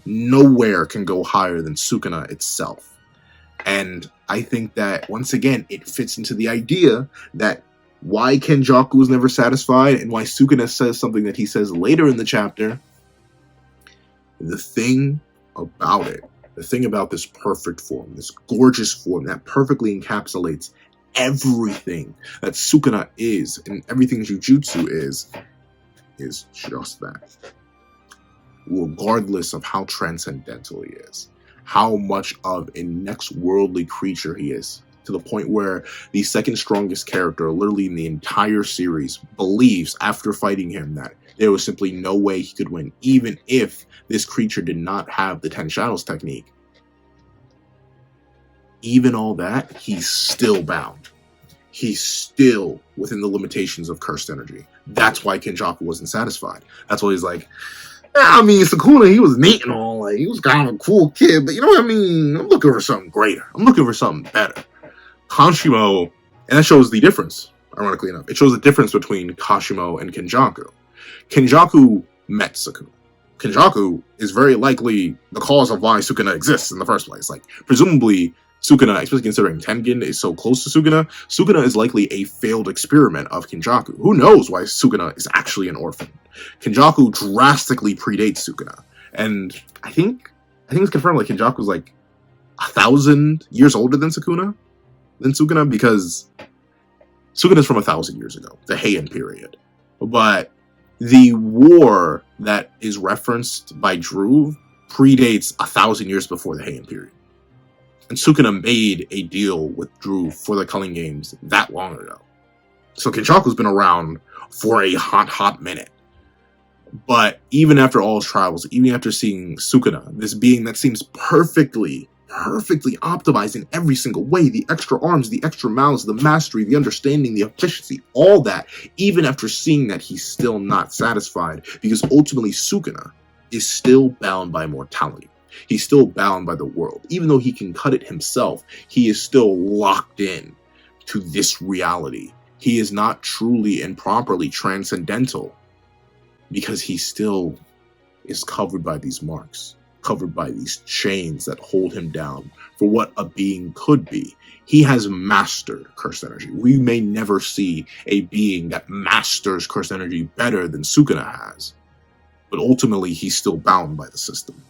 [SPEAKER 1] Nowhere can go higher than Sukuna itself. And I think that, once again, it fits into the idea that why Kenjaku is never satisfied, and why Sukuna says something that he says later in the chapter. The thing about this perfect form, this gorgeous form that perfectly encapsulates everything that Sukuna is and everything Jujutsu is just that. Regardless of how transcendental he is, how much of a next worldly creature he is to the point where the second strongest character, literally in the entire series, believes after fighting him that there was simply no way he could win, even if this creature did not have the 10 Shadows technique. Even all that, he's still bound. He's still within the limitations of cursed energy. That's why Kenjaku wasn't satisfied. That's why he's like, I mean, Sukuna, he was neat and all, like, he was kind of a cool kid, but you know what I mean? I'm looking for something greater. I'm looking for something better. Kashimo, and that shows the difference, ironically enough. It shows the difference between Kashimo and Kenjaku. Kenjaku met Sukuna. Kenjaku is very likely the cause of why Sukuna exists in the first place. Like, presumably, Sukuna, especially considering Tengen is so close to Sukuna, Sukuna is likely a failed experiment of Kenjaku. Who knows why Sukuna is actually an orphan? Kenjaku drastically predates Sukuna. And I think it's confirmed like Kenjaku is like 1,000 years older than Sukuna, because Sukuna is from 1,000 years ago, the Heian period. But the war that is referenced by Drew predates 1,000 years before the Heian period. And Sukuna made a deal with Drew for the Culling Games that long ago. So Kenjaku's been around for a hot minute. But even after all his travels, even after seeing Sukuna, this being that seems perfectly optimized in every single way, the extra arms, the extra mouths, the mastery, the understanding, the efficiency, all that, even after seeing that, he's still not satisfied, because ultimately Sukuna is still bound by mortality. He's still bound by the world. Even though he can cut it himself, he is still locked in to this reality. He is not truly and properly transcendental because he still is covered by these marks, covered by these chains that hold him down for what a being could be. He has mastered cursed energy. We may never see a being that masters cursed energy better than Sukuna has, but ultimately he's still bound by the system.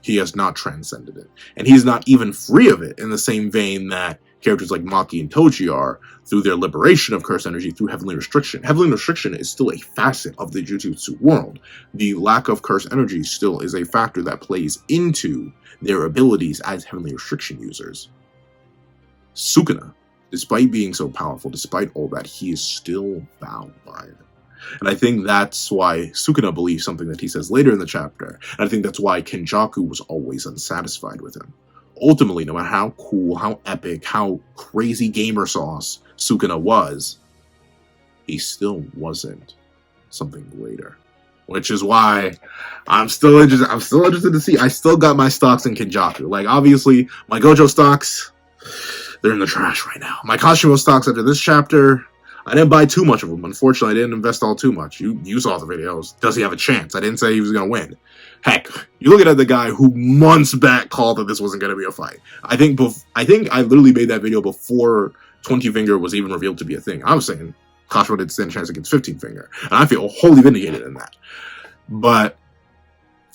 [SPEAKER 1] He has not transcended it. And he's not even free of it in the same vein that characters like Maki and Toji are through their liberation of cursed energy through heavenly restriction. Heavenly restriction is still a facet of the Jujutsu world. The lack of cursed energy still is a factor that plays into their abilities as heavenly restriction users. Sukuna, despite being so powerful, despite all that, he is still bound by it. And I think that's why Sukuna believes something that he says later in the chapter. And I think that's why Kenjaku was always unsatisfied with him. Ultimately, no matter how cool, how epic, how crazy gamer sauce Sukuna was, he still wasn't something greater. Which is why I'm still interested to see. I still got my stocks in Kenjaku. Like, obviously, my Gojo stocks, they're in the trash right now. My Kashimo stocks after this chapter, I didn't buy too much of them. Unfortunately, I didn't invest all too much. You saw the videos. Does he have a chance? I didn't say he was going to win. Heck, you're looking at the guy who months back called that this wasn't going to be a fight. I think I literally made that video before 20 Finger was even revealed to be a thing. I was saying Kashimo did stand a chance against 15 Finger. And I feel wholly vindicated in that. But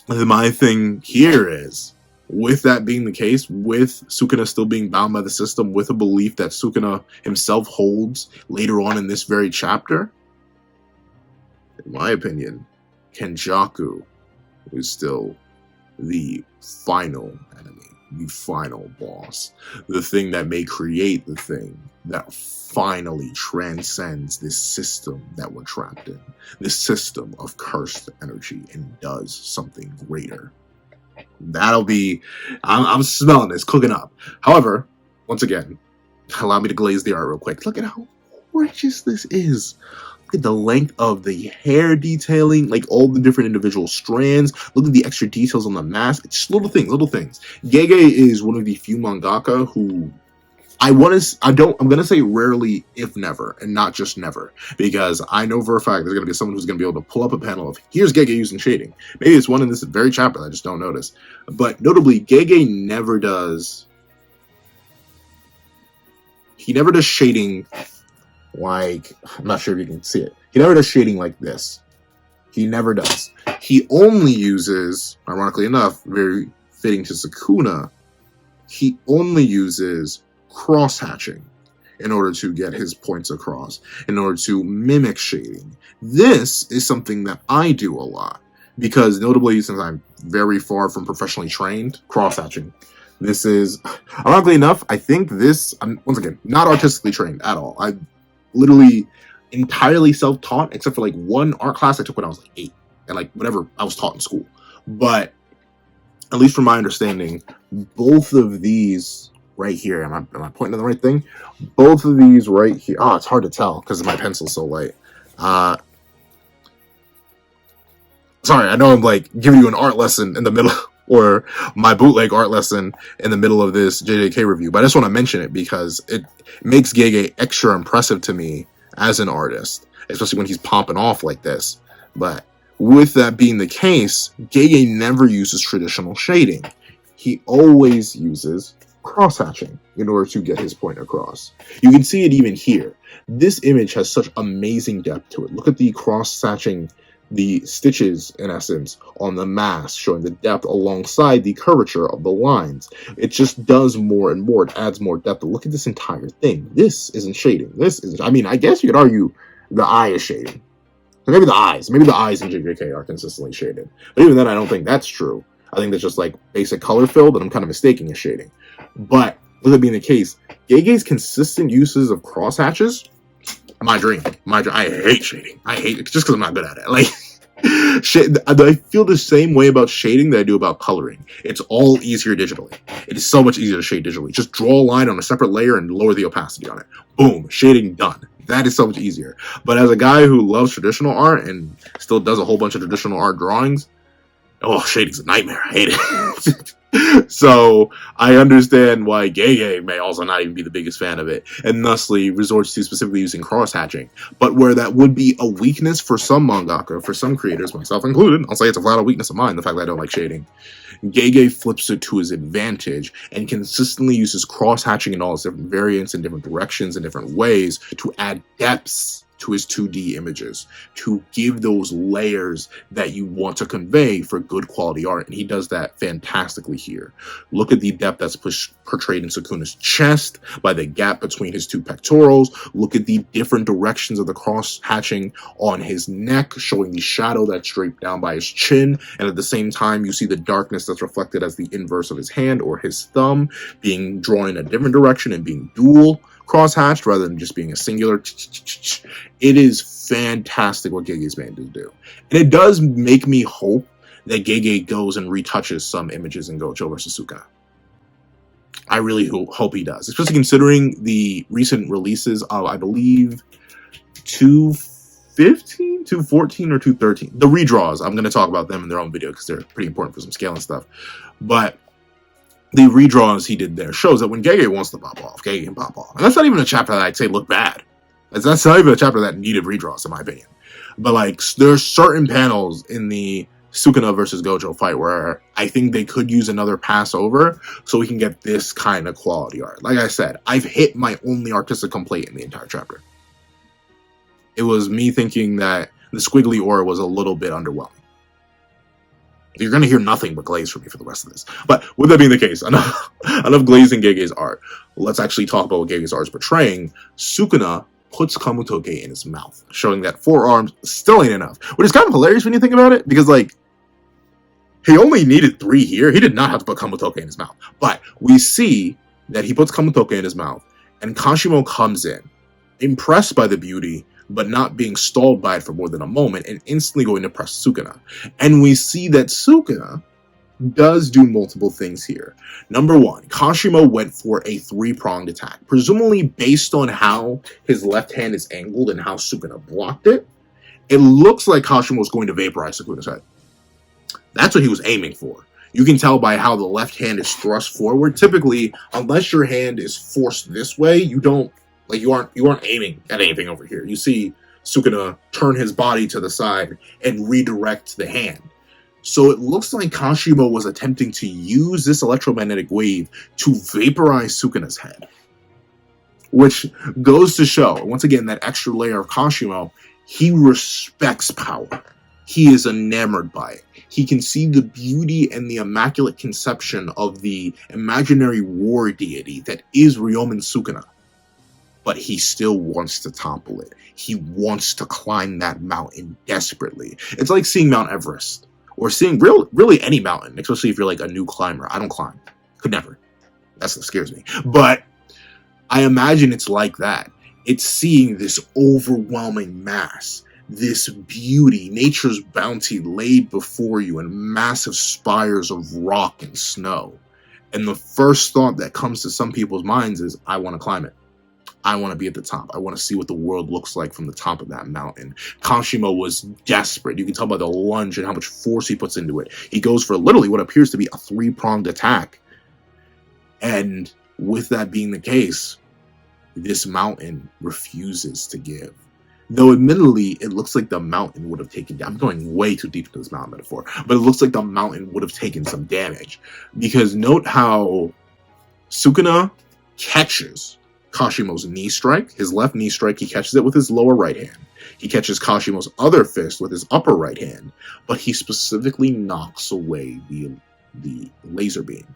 [SPEAKER 1] my thing here is, with that being the case, with Sukuna still being bound by the system, with a belief that Sukuna himself holds later on in this very chapter, in my opinion, Kenjaku is still the final enemy, the final boss, the thing that may create the thing that finally transcends this system that we're trapped in, this system of cursed energy, and does something greater. That'll be, I'm smelling this cooking up. However, once again, allow me to glaze the art real quick. Look at how gorgeous this is. Look at the length of the hair detailing, like all the different individual strands. Look at the extra details on the mask. It's just little things. Gege is one of the few mangaka who I'm gonna say rarely, if never, and not just never, because I know for a fact there's gonna be someone who's gonna be able to pull up a panel of here's Gege using shading. Maybe it's one in this very chapter that I just don't notice. But notably, Gege never does. He never does shading like, I'm not sure if you can see it. He never does shading like this. He never does. He only uses, ironically enough, very fitting to Sukuna, he only uses cross-hatching in order to get his points across, in order to mimic shading. This is something that I do a lot, because notably, since I'm very far from professionally trained, cross-hatching, This is, ironically enough, I think this, I'm once again not artistically trained at all. I literally entirely self-taught, except for like one art class I took when I was like 8, and like whatever I was taught in school. But at least from my understanding, both of these right here, am I pointing to the right thing? Both of these right here. Oh, it's hard to tell because my pencil's so light. Sorry, I know I'm like giving you an art lesson in the middle, or my bootleg art lesson in the middle of this JJK review, but I just want to mention it because it makes Gege extra impressive to me as an artist, especially when he's popping off like this. But with that being the case, Gege never uses traditional shading. He always uses cross-hatching in order to get his point across. You can see it even here. This image has such amazing depth to it. Look at the cross-hatching, the stitches, in essence, on the mask, showing the depth alongside the curvature of the lines. It just does more and more. It adds more depth. But look at this entire thing. This isn't shading. This isn't, I mean, I guess you could argue the eye is shading. So maybe the eyes in JJK are consistently shaded. But even then, I don't think that's true. I think that's just like basic color fill that I'm kind of mistaking as shading. But with that being the case, Gege's consistent uses of cross hatches, my dream. I hate shading. I hate it just because I'm not good at it. Like, I feel the same way about shading that I do about coloring. It's all easier digitally. It is so much easier to shade digitally. Just draw a line on a separate layer and lower the opacity on it. Boom, shading done. That is so much easier. But as a guy who loves traditional art and still does a whole bunch of traditional art drawings, oh, shading's a nightmare. I hate it. So I understand why Gege may also not even be the biggest fan of it, and thusly resorts to specifically using cross-hatching. But where that would be a weakness for some mangaka, for some creators, myself included, I'll say it's a flat out weakness of mine, the fact that I don't like shading, Gege flips it to his advantage and consistently uses cross-hatching in all its different variants in different directions and different ways to add depths to his 2D images, to give those layers that you want to convey for good quality art, and he does that fantastically here. Look at the depth that's portrayed in Sukuna's chest by the gap between his two pectorals. Look at the different directions of the cross-hatching on his neck, showing the shadow that's draped down by his chin, and at the same time you see the darkness that's reflected as the inverse of his hand or his thumb being drawn in a different direction and being dual cross-hatched rather than just being a singular. It is fantastic what Gege's managed to do. And it does make me hope that Gege goes and retouches some images in Gojo vs. Sukuna. I really hope he does, especially considering the recent releases of, I believe, 215, 214, or 213. The redraws, I'm going to talk about them in their own video because they're pretty important for some scale and stuff. But the redraws he did there shows that when Gege wants to pop off, Gege can pop off. And that's not even a chapter that I'd say looked bad. That's not even a chapter that needed redraws, in my opinion. But like, there's certain panels in the Sukuna versus Gojo fight where I think they could use another pass over so we can get this kind of quality art. Like I said, I've hit my only artistic complaint in the entire chapter. It was me thinking that the squiggly aura was a little bit underwhelming. You're going to hear nothing but glaze from me for the rest of this. But with that being the case, enough glazing Gege's art. Let's actually talk about what Gege's art is portraying. Sukuna puts Kamutoge in his mouth, showing that 4 arms still ain't enough. Which is kind of hilarious when you think about it, because like, he only needed 3 here. He did not have to put Kamutoge in his mouth. But we see that he puts Kamutoge in his mouth, and Kashimo comes in, impressed by the beauty, but not being stalled by it for more than a moment, and instantly going to press Sukuna. And we see that Sukuna does do multiple things here. Number 1, Kashimo went for a 3-pronged attack, presumably based on how his left hand is angled and how Sukuna blocked it. It looks like Kashimo was going to vaporize Sukuna's head. That's what he was aiming for. You can tell by how the left hand is thrust forward. Typically, unless your hand is forced this way, you aren't aiming at anything over here. You see Sukuna turn his body to the side and redirect the hand. So it looks like Kashimo was attempting to use this electromagnetic wave to vaporize Sukuna's head. Which goes to show, once again, that extra layer of Kashimo, he respects power. He is enamored by it. He can see the beauty and the immaculate conception of the imaginary war deity that is Ryomen Sukuna. But he still wants to topple it. He wants to climb that mountain desperately. It's like seeing Mount Everest. Or seeing really any mountain, especially if you're like a new climber. I don't climb. Could never. That stuff scares me. But I imagine it's like that. It's seeing this overwhelming mass, this beauty, nature's bounty laid before you in massive spires of rock and snow. And the first thought that comes to some people's minds is, I want to climb it. I want to be at the top. I want to see what the world looks like from the top of that mountain. Kashimo was desperate. You can tell by the lunge and how much force he puts into it. He goes for literally what appears to be a 3-pronged attack. And with that being the case, this mountain refuses to give. Though admittedly, it looks like the mountain would have taken, I'm going way too deep into this mountain metaphor, but it looks like the mountain would have taken some damage. Because note how Sukuna catches Kashimo's knee strike, his left knee strike, he catches it with his lower right hand. He catches Kashimo's other fist with his upper right hand, but he specifically knocks away the laser beam.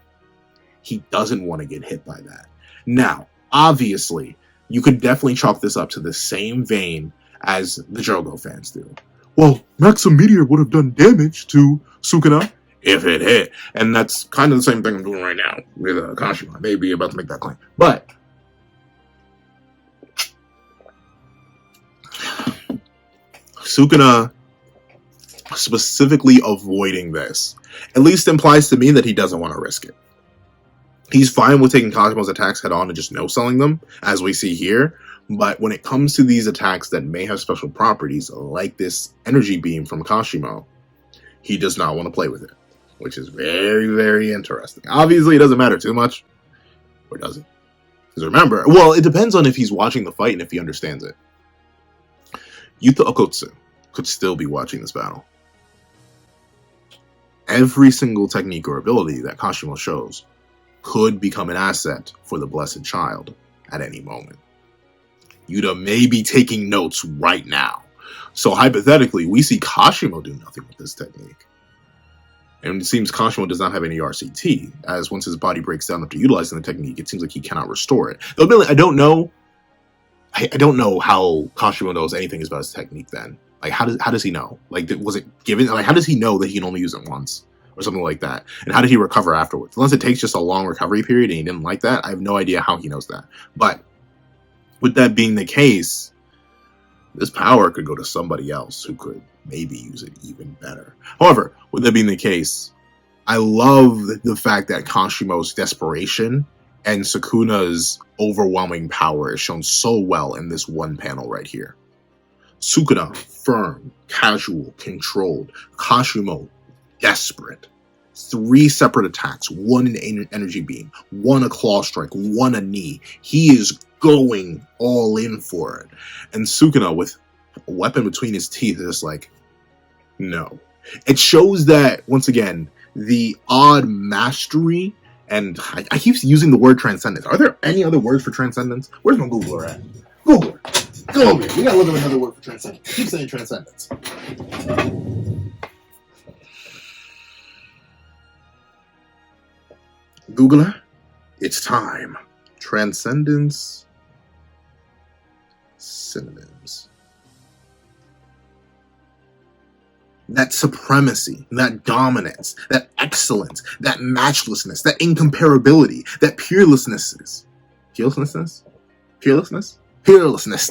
[SPEAKER 1] He doesn't want to get hit by that. Now, obviously, you could definitely chalk this up to the same vein as the Jogo fans do. Well, Maxim Meteor would have done damage to Sukuna if it hit. And that's kind of the same thing I'm doing right now with Kashimo. I may be about to make that claim. But Sukuna specifically avoiding this at least implies to me that he doesn't want to risk it. He's fine with taking Kashimo's attacks head on and just no-selling them, as we see here. But when it comes to these attacks that may have special properties, like this energy beam from Kashimo, he does not want to play with it, which is very, very interesting. Obviously, it doesn't matter too much, or does it? Because remember, well, it depends on if he's watching the fight and if he understands it. Yuta Okotsu could still be watching this battle. Every single technique or ability that Kashimo shows could become an asset for the Blessed Child at any moment. Yuta may be taking notes right now. So hypothetically, we see Kashimo do nothing with this technique. And it seems Kashimo does not have any RCT, as once his body breaks down after utilizing the technique, it seems like he cannot restore it. Though, I don't know. I don't know how Kashimo knows anything about his technique then. Like, how does he know? Like, was it given? Like, how does he know that he can only use it once? Or something like that. And how did he recover afterwards? Unless it takes just a long recovery period and he didn't like that, I have no idea how he knows that. But with that being the case, this power could go to somebody else who could maybe use it even better. However, with that being the case, I love the fact that Kashimo's desperation and Sukuna's overwhelming power is shown so well in this one panel right here. Sukuna, firm, casual, controlled. Kashimo, desperate. 3 separate attacks, 1 an energy beam, 1 a claw strike, 1 a knee. He is going all in for it. And Sukuna, with a weapon between his teeth, is just like, no. It shows that, once again, the odd mastery, and I keep using the word transcendence. Are there any other words for transcendence? Where's my Googler at? Googler! Go here. We gotta look up another word for transcendence. I keep saying transcendence. Googler, it's time. Transcendence synonyms. That supremacy, that dominance, that excellence, that matchlessness, that incomparability, that peerlessness. Peerlessness.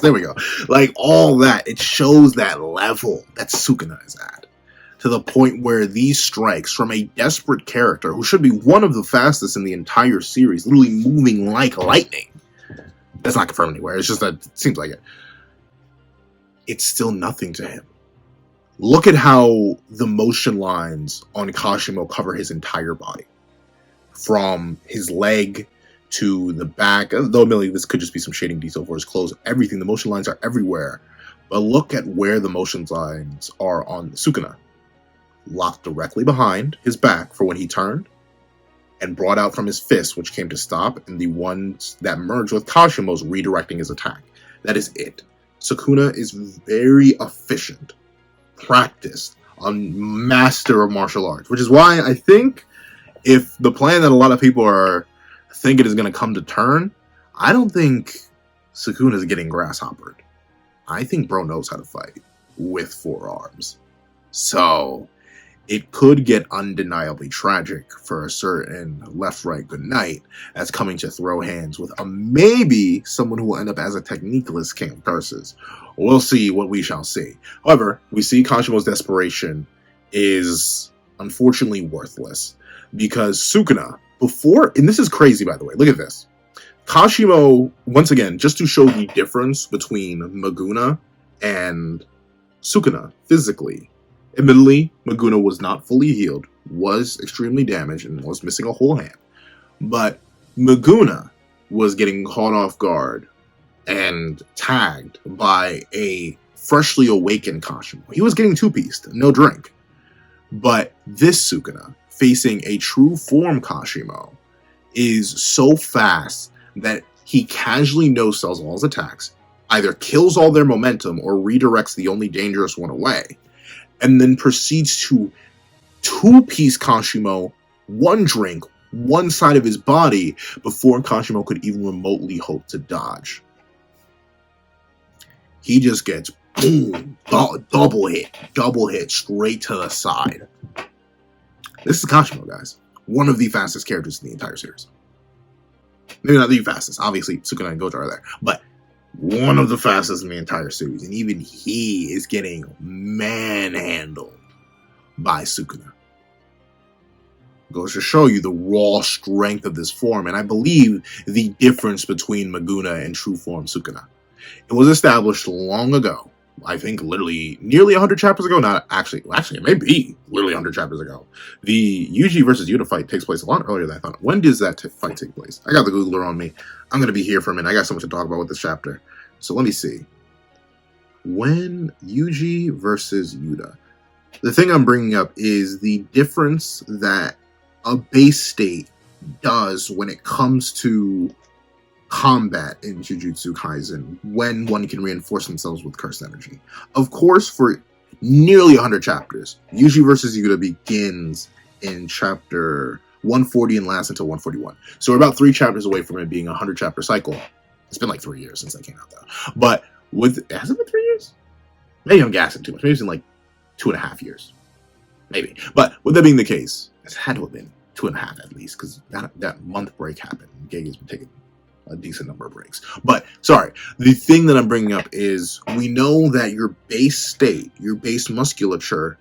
[SPEAKER 1] There we go. Like all that, it shows that level that Sukuna is at. To the point where these strikes from a desperate character who should be one of the fastest in the entire series, literally moving like lightning. That's not confirmed anywhere. It's just that it seems like it. It's still nothing to him. Look at how the motion lines on Kashimo cover his entire body. From his leg to the back. Though admittedly this could just be some shading detail for his clothes. Everything. The motion lines are everywhere. But look at where the motion lines are on Sukuna. Locked directly behind his back for when he turned, and brought out from his fist, which came to stop, and the ones that merged with Kashimo's redirecting his attack. That is it. Sukuna is very efficient, practiced, a master of martial arts, which is why I think if the plan that a lot of people are thinking is going to come to turn, I don't think Sukuna is getting grasshoppered. I think bro knows how to fight with 4 arms. So it could get undeniably tragic for a certain left-right good knight that's coming to throw hands with a maybe someone who will end up as a techniqueless king of curses. We'll see what we shall see. However, we see Kashimo's desperation is unfortunately worthless because Sukuna, before, and this is crazy by the way, look at this. Kashimo, once again, just to show the difference between Maguna and Sukuna physically. Admittedly, Maguna was not fully healed, was extremely damaged, and was missing a whole hand. But Maguna was getting caught off guard and tagged by a freshly awakened Kashimo. He was getting two-pieced, no drink. But this Sukuna, facing a true form Kashimo, is so fast that he casually no-sells all his attacks, either kills all their momentum or redirects the only dangerous one away, and then proceeds to two-piece Kashimo, one drink, one side of his body, before Kashimo could even remotely hope to dodge. He just gets boom, double hit straight to the side. This is Kashimo, guys. One of the fastest characters in the entire series. Maybe not the fastest. Obviously, Sukuna and Gojo are there. But one of the fastest in the entire series. And even he is getting manhandled by Sukuna. Goes to show you the raw strength of this form. And I believe the difference between Maguna and true form Sukuna. It was established long ago. I think literally nearly 100 chapters ago. Not actually, it may be literally 100 chapters ago. The Yuji versus Yuta fight takes place a lot earlier than I thought. When does that fight take place? I got the Googler on me. I'm going to be here for a minute. I got so much to talk about with this chapter. So let me see. When Yuji versus Yuta. The thing I'm bringing up is the difference that a base state does when it comes to combat in Jujutsu Kaisen when one can reinforce themselves with cursed energy. Of course, for nearly 100 chapters, Yuji versus Yuta begins in chapter 140 and lasts until 141. So we're about 3 chapters away from it being a 100 chapter cycle. It's been like 3 years since that came out though. But has it been 3 years? Maybe I'm gassing too much. Maybe it's been like 2.5 years. Maybe. But with that being the case, it had to have been 2.5 at least, because that month break happened. Gege's been taking a decent number of breaks. But, sorry, the thing that I'm bringing up is we know that your base state, your base musculature,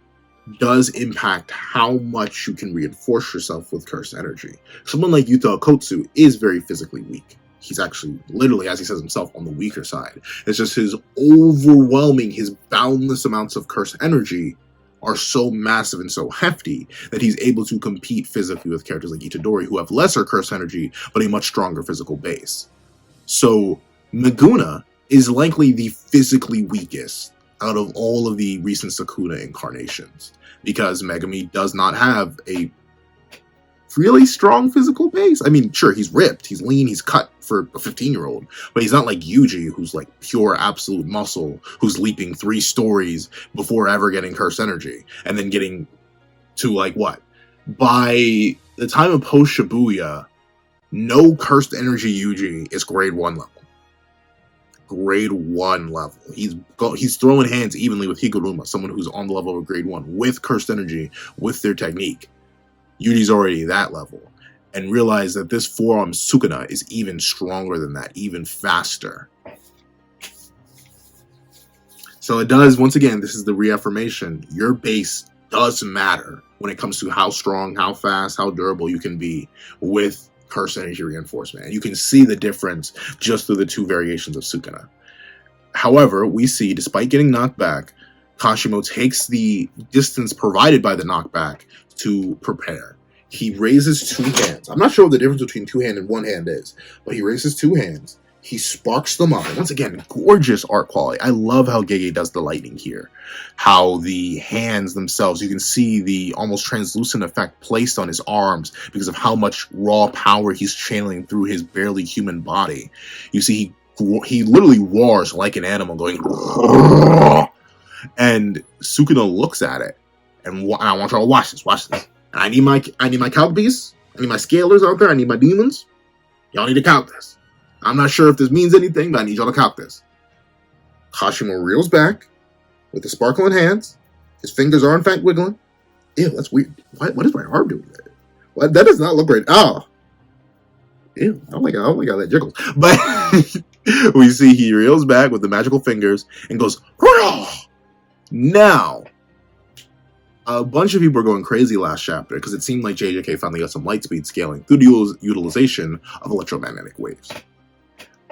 [SPEAKER 1] does impact how much you can reinforce yourself with cursed energy. Someone like Yuta Okkotsu is very physically weak. He's actually, literally, as he says himself, on the weaker side. It's just his overwhelming, his boundless amounts of cursed energy are so massive and so hefty that he's able to compete physically with characters like Itadori, who have lesser curse energy, but a much stronger physical base. So Maguna is likely the physically weakest out of all of the recent Sukuna incarnations, because Megami does not have a really strong physical base. I mean, sure, he's ripped, he's lean, he's cut for a 15-year-old, but he's not like Yuji, who's like pure absolute muscle, who's leaping 3 stories before ever getting cursed energy, and then getting to like what? By the time of post Shibuya, no cursed energy Yuji is grade 1 level. Grade 1 level. He's throwing hands evenly with Higuruma, someone who's on the level of grade 1 with cursed energy, with their technique. Yuji's already that level, and realize that this forearm Sukuna is even stronger than that, even faster. So it does, once again, this is the reaffirmation. Your base does matter when it comes to how strong, how fast, how durable you can be with curse energy reinforcement. And you can see the difference just through the 2 variations of Sukuna. However, we see, despite getting knocked back, Kashimo takes the distance provided by the knockback to prepare. He raises 2 hands. I'm not sure what the difference between 2 hand and 1 hand is, but he raises 2 hands. He sparks them up. And once again, gorgeous art quality. I love how Gege does the lightning here. How the hands themselves, you can see the almost translucent effect placed on his arms because of how much raw power he's channeling through his barely human body. You see, he literally roars like an animal, going, and Sukuna looks at it. And I want y'all to watch this. Watch this. And I need my calc piece. I need my scalers out there. I need my demons. Y'all need to count this. I'm not sure if this means anything, but I need y'all to count this. Kashimo reels back with the sparkling hands. His fingers are in fact wiggling. Ew, that's weird. What is my arm doing there? What? That does not look right. Oh, ew, I don't like how that jiggles. But we see he reels back with the magical fingers and goes, "Hurrah!" Now, a bunch of people were going crazy last chapter because it seemed like JJK finally got some light speed scaling through the utilization of electromagnetic waves.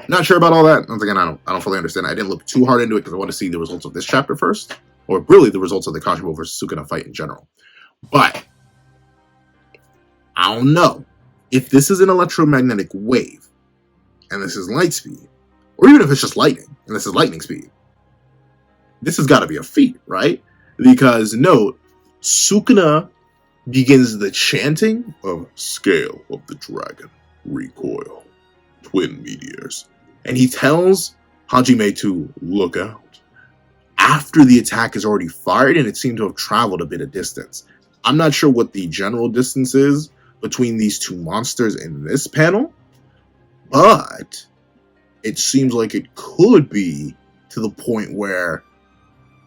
[SPEAKER 1] Not sure about all that. Once again, I don't fully understand. I didn't look too hard into it because I want to see the results of this chapter first, or really the results of the Kashimo versus Sukuna fight in general. But I don't know if this is an electromagnetic wave and this is light speed, or even if it's just lightning and this is lightning speed. This has got to be a feat, right? Because note, Sukuna begins the chanting of Scale of the Dragon, Recoil, Twin Meteors. And he tells Hajime to look out. After the attack is already fired and it seemed to have traveled a bit of distance. I'm not sure what the general distance is between these two monsters in this panel, but it seems like it could be to the point where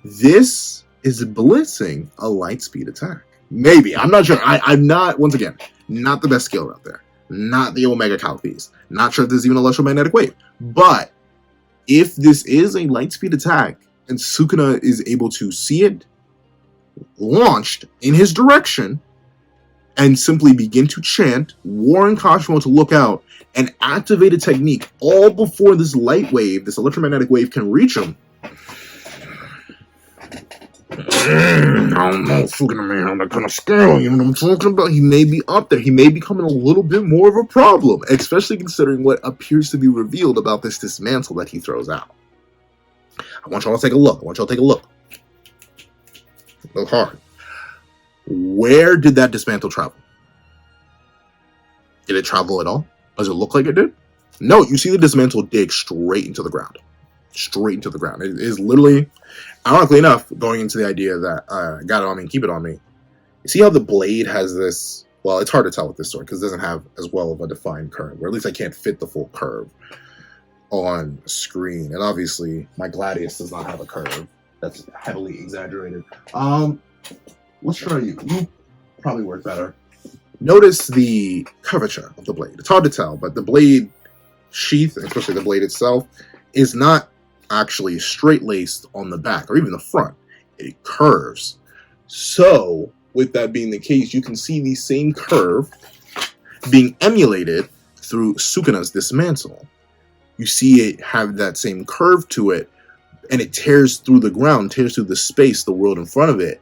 [SPEAKER 1] this is blitzing a light speed attack. Maybe. I'm not sure. I'm not, once again, not the best skiller out there. Not the Omega Cowpiece. Not sure if this is even an electromagnetic wave. But if this is a light speed attack and Sukuna is able to see it launched in his direction and simply begin to chant, warn Kashimo to look out, and activate a technique all before this light wave, this electromagnetic wave, can reach him. I don't know, Sukuna may have that kind of scale, you know what I'm talking about? He may be up there. He may be becoming a little bit more of a problem, especially considering what appears to be revealed about this dismantle that he throws out. I want y'all to take a look. Look hard. Where did that dismantle travel? Did it travel at all? Does it look like it did? No, you see the dismantle dig straight into the ground. Straight into the ground. It is literally, ironically enough, going into the idea that got it on me and keep it on me. You see how the blade has this, well, it's hard to tell with this sword because it doesn't have as well of a defined curve, or at least I can't fit the full curve on screen. And obviously, my Gladius does not have a curve. That's heavily exaggerated. Let's try you. You probably work better. Notice the curvature of the blade. It's hard to tell, but the blade sheath, especially the blade itself, is not actually straight-laced on the back or even the front. It curves. So, with that being the case, you can see the same curve being emulated through Sukuna's dismantle. You see it have that same curve to it, and it tears through the ground, tears through the space, the world in front of it,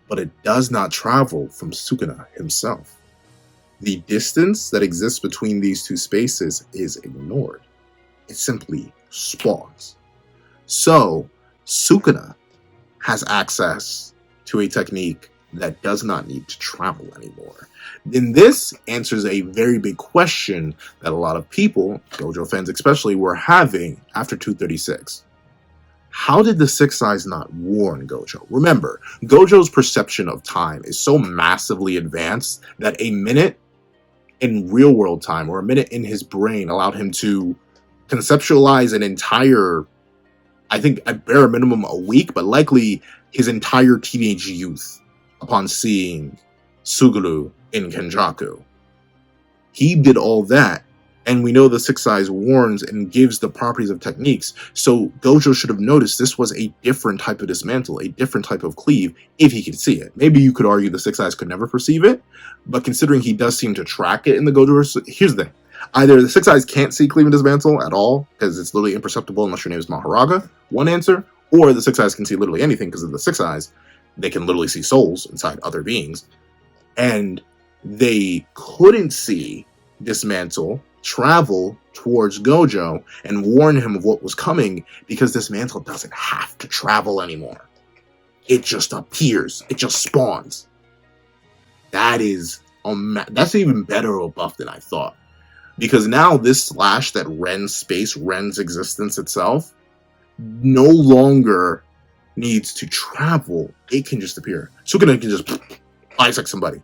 [SPEAKER 1] but it does not travel from Sukuna himself. The distance that exists between these two spaces is ignored. It simply spawns. So, Sukuna has access to a technique that does not need to travel anymore. And this answers a very big question that a lot of people, Gojo fans especially, were having after 236. How did the Six Eyes not warn Gojo? Remember, Gojo's perception of time is so massively advanced that a minute in real world time, or a minute in his brain, allowed him to conceptualize an entire, I think at bare minimum a week, but likely his entire teenage youth upon seeing Suguru in Kenjaku. He did all that, and we know the Six Eyes warns and gives the properties of techniques, so Gojo should have noticed this was a different type of dismantle, a different type of cleave, if he could see it. Maybe you could argue the Six Eyes could never perceive it, but considering he does seem to track it in the Gojo, here's the thing. Either the Six Eyes can't see cleave and dismantle at all, because it's literally imperceptible unless your name is Maharaga, one answer, or the Six Eyes can see literally anything, because of the Six Eyes, they can literally see souls inside other beings, and they couldn't see dismantle travel towards Gojo and warn him of what was coming, because dismantle doesn't have to travel anymore. It just appears. It just spawns. That's even better of a buff than I thought. Because now this slash that rends space, rends existence itself, no longer needs to travel. It can just appear. Sukuna can just bisect somebody.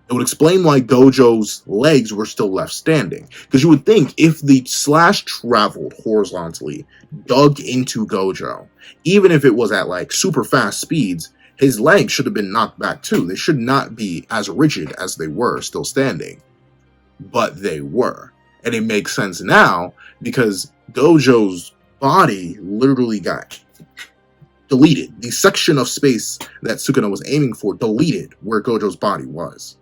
[SPEAKER 1] It would explain why Gojo's legs were still left standing. Because you would think if the slash traveled horizontally, dug into Gojo, even if it was at like super fast speeds, His legs should have been knocked back too. They should not be as rigid as they were still standing, but they were. And it makes sense now because Gojo's body literally got deleted. The section of space that Sukuna was aiming for deleted where Gojo's body was.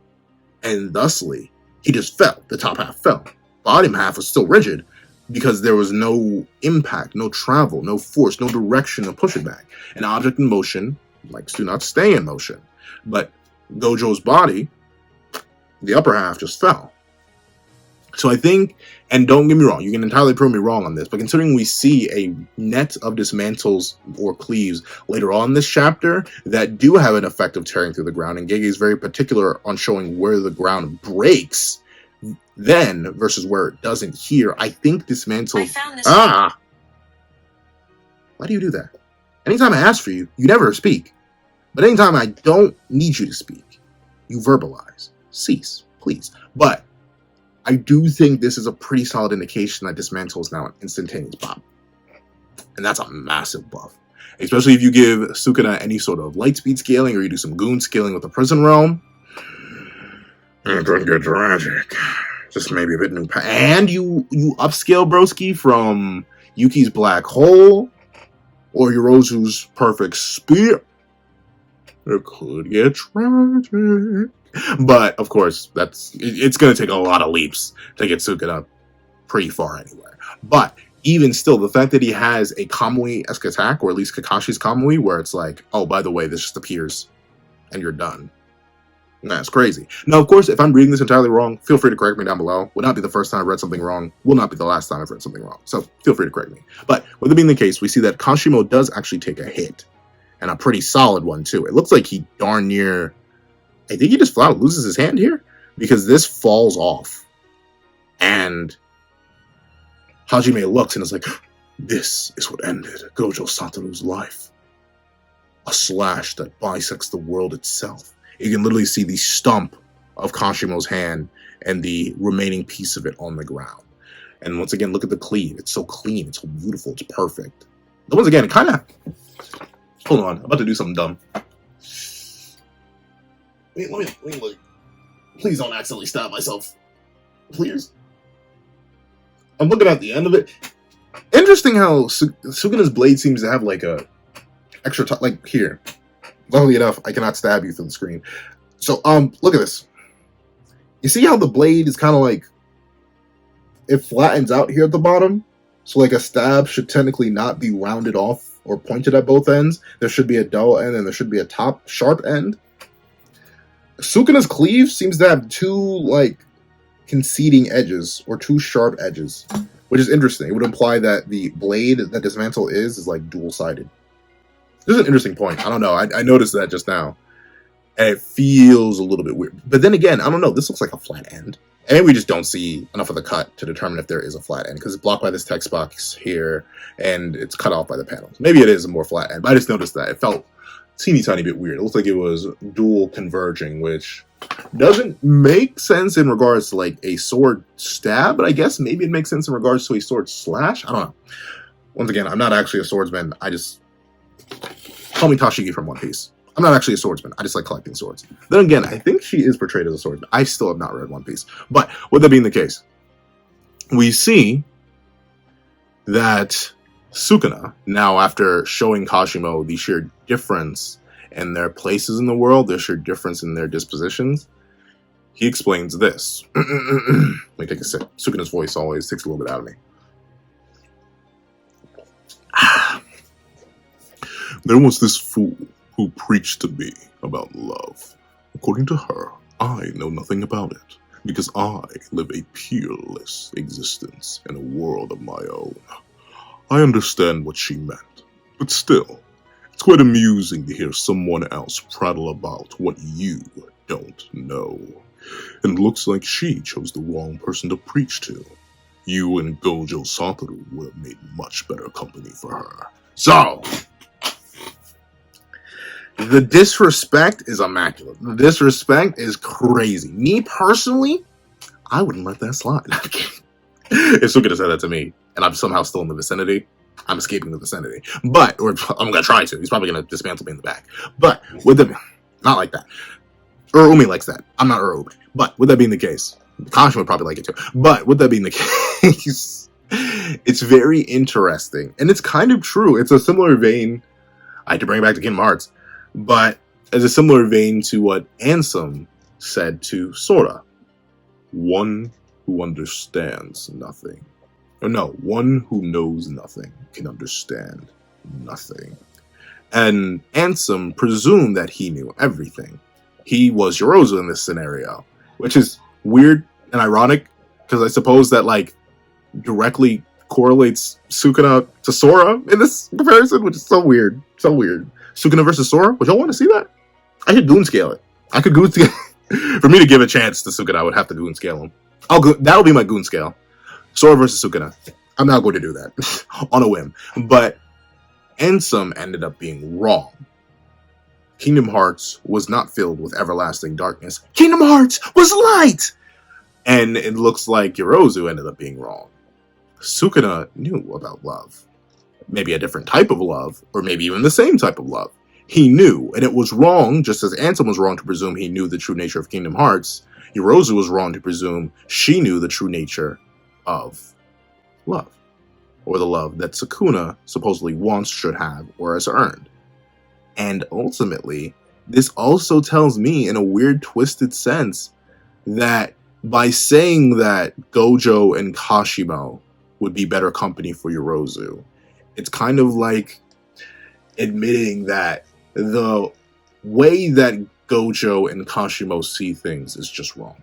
[SPEAKER 1] And thusly, he just fell. The top half fell. Bottom half was still rigid because there was no impact, no travel, no force, no direction to push it back. An object in motion likes to not stay in motion. But Gojo's body, the upper half just fell. So I think, and don't get me wrong, you can entirely prove me wrong on this, but considering we see a net of dismantles or cleaves later on in this chapter that do have an effect of tearing through the ground, and Gege is very particular on showing where the ground breaks then versus where it doesn't here, I think dismantles... Why do you do that? Anytime I ask for you, you never speak. But anytime I don't need you to speak, you verbalize. Cease, please. But I do think this is a pretty solid indication that Dismantle is now an instantaneous pop. And that's a massive buff. Especially if you give Sukuna any sort of light speed scaling or you do some goon scaling with the prison realm. It doesn't get tragic. Just maybe a bit new. And you upscale Broski from Yuki's black hole or Yorozu's perfect spear. It could get tragic. But, of course, it's going to take a lot of leaps to get Sukuna pretty far anywhere. But, even still, the fact that he has a Kamui-esque attack, or at least Kakashi's Kamui, where it's like, oh, by the way, this just appears, and you're done. That's crazy. Now, of course, if I'm reading this entirely wrong, feel free to correct me down below. Will not be the first time I've read something wrong. Will not be the last time I've read something wrong. So, feel free to correct me. But, with it being the case, we see that Kashimo does actually take a hit. And a pretty solid one, too. It looks like he darn near... I think he just flat out loses his hand here. Because this falls off. And Hajime looks and is like, this is what ended Gojo Satoru's life. A slash that bisects the world itself. You can literally see the stump of Kashimo's hand and the remaining piece of it on the ground. And once again, look at the cleave. It's so clean. It's so beautiful. It's perfect. But once again, it kind of... Hold on. I'm about to do something dumb. Let me look. Please don't accidentally stab myself. Please. I'm looking at the end of it. Interesting how Sukuna's blade seems to have like a extra like here. Luckily enough, I cannot stab you through the screen. So, look at this. You see how the blade is kind of like, it flattens out here at the bottom? So like a stab should technically not be rounded off or pointed at both ends. There should be a dull end and there should be a top sharp end. Sukuna's cleave seems to have two like conceding edges or two sharp edges, which is interesting. It would imply that the blade that Dismantle is like dual-sided. This is an interesting point. I don't know. I noticed that just now. And it feels a little bit weird. But then again, I don't know. This looks like a flat end. And maybe we just don't see enough of the cut to determine if there is a flat end. Because it's blocked by this text box here. And it's cut off by the panels. Maybe it is a more flat end. But I just noticed that. It felt a teeny tiny bit weird. It looks like it was dual converging. Which doesn't make sense in regards to like a sword stab. But I guess maybe it makes sense in regards to a sword slash. I don't know. Once again, I'm not actually a swordsman. I just... Call me Tashigi from One Piece. I'm not actually a swordsman. I just like collecting swords. Then again, I think she is portrayed as a swordsman. I still have not read One Piece. But with that being the case, we see that Sukuna, now after showing Kashimo the sheer difference in their places in the world, their sheer difference in their dispositions, he explains this. Let me take a sip. Sukuna's voice always takes a little bit out of me. There was this fool who preached to me about love. According to her, I know nothing about it, because I live a peerless existence in a world of my own. I understand what she meant, but still, it's quite amusing to hear someone else prattle about what you don't know. And it looks like she chose the wrong person to preach to. You and Gojo Satoru would have made much better company for her. So... the disrespect is immaculate. The disrespect is crazy. Me personally, I wouldn't let that slide. If Sukuna said that to me, and I'm somehow still in the vicinity, I'm escaping the vicinity. But, or I'm gonna try to. He's probably gonna dismantle me in the back. But with the, not like that. Urumi likes that. I'm not Urumi. But with that being the case, Kashimo would probably like it too. But with that being the case, it's very interesting, and it's kind of true. It's a similar vein. I had to bring it back to Kingdom Hearts, but as a similar vein to what Ansem said to Sora. One who understands nothing. Or no, one who knows nothing can understand nothing. And Ansem presumed that he knew everything. He was Yorozu in this scenario, which is weird and ironic, because I suppose that, like, directly correlates Sukuna to Sora in this comparison, which is so weird. So weird. Sukuna versus Sora? Would y'all want to see that? I could goon scale it. I could goon scale For me to give a chance to Sukuna, I would have to goon scale him. That'll be my goon scale. Sora versus Sukuna. I'm not going to do that on a whim. But Ansem ended up being wrong. Kingdom Hearts was not filled with everlasting darkness. Kingdom Hearts was light! And it looks like Yorozu ended up being wrong. Sukuna knew about love. Maybe a different type of love, or maybe even the same type of love. He knew, and it was wrong, just as Ansem was wrong to presume he knew the true nature of Kingdom Hearts. Yorozu was wrong to presume she knew the true nature of love, or the love that Sukuna supposedly wants, should have, or has earned. And ultimately, this also tells me, in a weird, twisted sense, that by saying that Gojo and Kashimo would be better company for Yorozu, it's kind of like admitting that the way that Gojo and Kashimo see things is just wrong.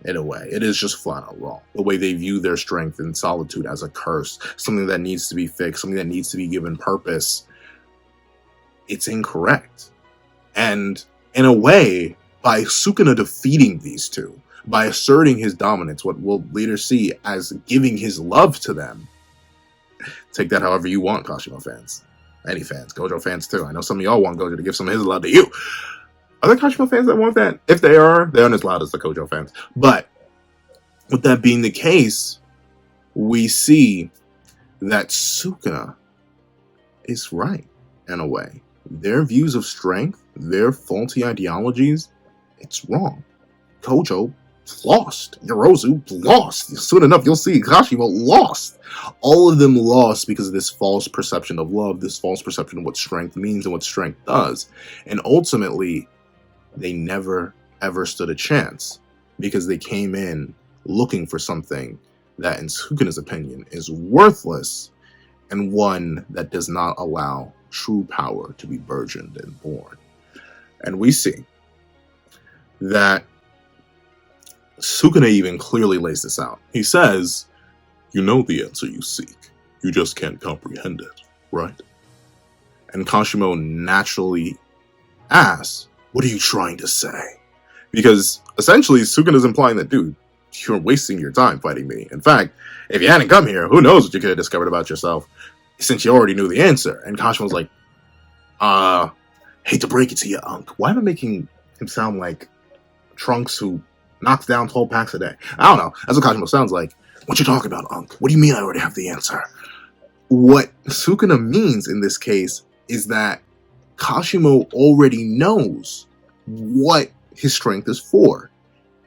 [SPEAKER 1] In a way, it is just flat out wrong. The way they view their strength and solitude as a curse, something that needs to be fixed, something that needs to be given purpose, it's incorrect. And in a way, by Sukuna defeating these two, by asserting his dominance, what we'll later see as giving his love to them, take that however you want, Kashimo fans. Any fans, Gojo fans too. I know some of y'all want Gojo to give some of his love to you. Are there Kashimo fans that want that? If they are, they aren't as loud as the Gojo fans. But with that being the case, we see that Sukuna is right in a way. Their views of strength, their faulty ideologies, it's wrong. Gojo lost. Yorozu lost. Soon enough, you'll see Kashimo lost. All of them lost because of this false perception of love, this false perception of what strength means and what strength does. And ultimately, they never, ever stood a chance because they came in looking for something that, in Sukuna's opinion, is worthless and one that does not allow true power to be burgeoned and born. And we see that Sukuna even clearly lays this out. He says, you know the answer you seek. You just can't comprehend it, right? And Kashimo naturally asks, what are you trying to say? Because essentially Sukuna's implying that, dude, you're wasting your time fighting me. In fact, if you hadn't come here, who knows what you could have discovered about yourself since you already knew the answer. And Kashimo's like, hate to break it to you, Unc. Why am I making him sound like Trunks who knocks down 12 packs a day? I don't know. That's what Kashimo sounds like. What you talking about, Unc? What do you mean I already have the answer? What Sukuna means in this case is that Kashimo already knows what his strength is for.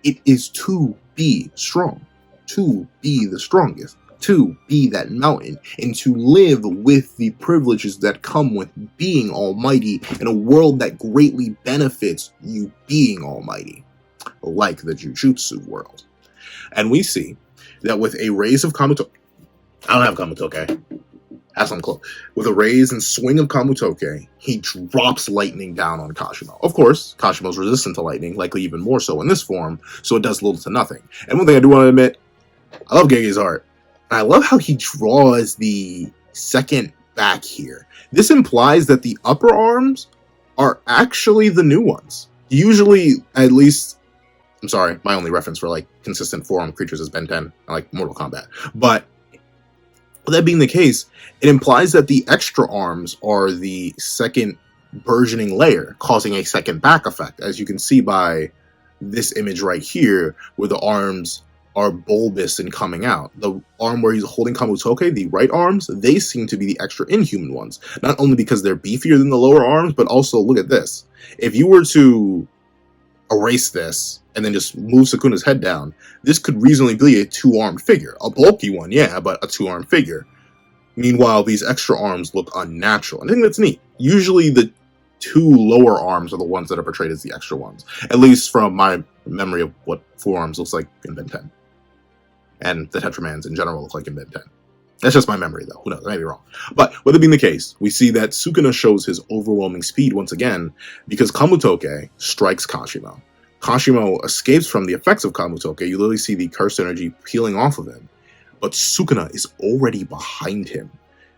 [SPEAKER 1] It is to be strong, to be the strongest, to be that mountain, and to live with the privileges that come with being almighty in a world that greatly benefits you being almighty, like the Jujutsu world. And we see that with a raise of Kamutoke, I don't have Kamutoke, have something close. With a raise and swing of Kamutoke, he drops lightning down on Kashimo. Of course, Kashimo's resistant to lightning, likely even more so in this form, so it does little to nothing. And one thing I do want to admit, I love Gege's art. I love how he draws the second back here. This implies that the upper arms are actually the new ones. Usually, at least, I'm sorry, my only reference for like consistent forearm creatures is Ben 10, I like Mortal Kombat. But with that being the case, it implies that the extra arms are the second burgeoning layer, causing a second back effect, as you can see by this image right here, where the arms are bulbous and coming out. The arm where he's holding Kamutoke, the right arms, they seem to be the extra inhuman ones. Not only because they're beefier than the lower arms, but also, look at this. If you were to erase this and then just move Sukuna's head down, this could reasonably be a two-armed figure. A bulky one, yeah, but a two-armed figure. Meanwhile, these extra arms look unnatural. And I think that's neat. Usually the two lower arms are the ones that are portrayed as the extra ones. At least from my memory of what forearms looks like in Ben 10. And the Tetramans in general look like in Ben 10. That's just my memory, though. Who knows? I may be wrong. But with it being the case, we see that Sukuna shows his overwhelming speed once again because Kamutoke strikes Kashimo. Kashimo escapes from the effects of Kamutoke. You literally see the cursed energy peeling off of him. But Sukuna is already behind him.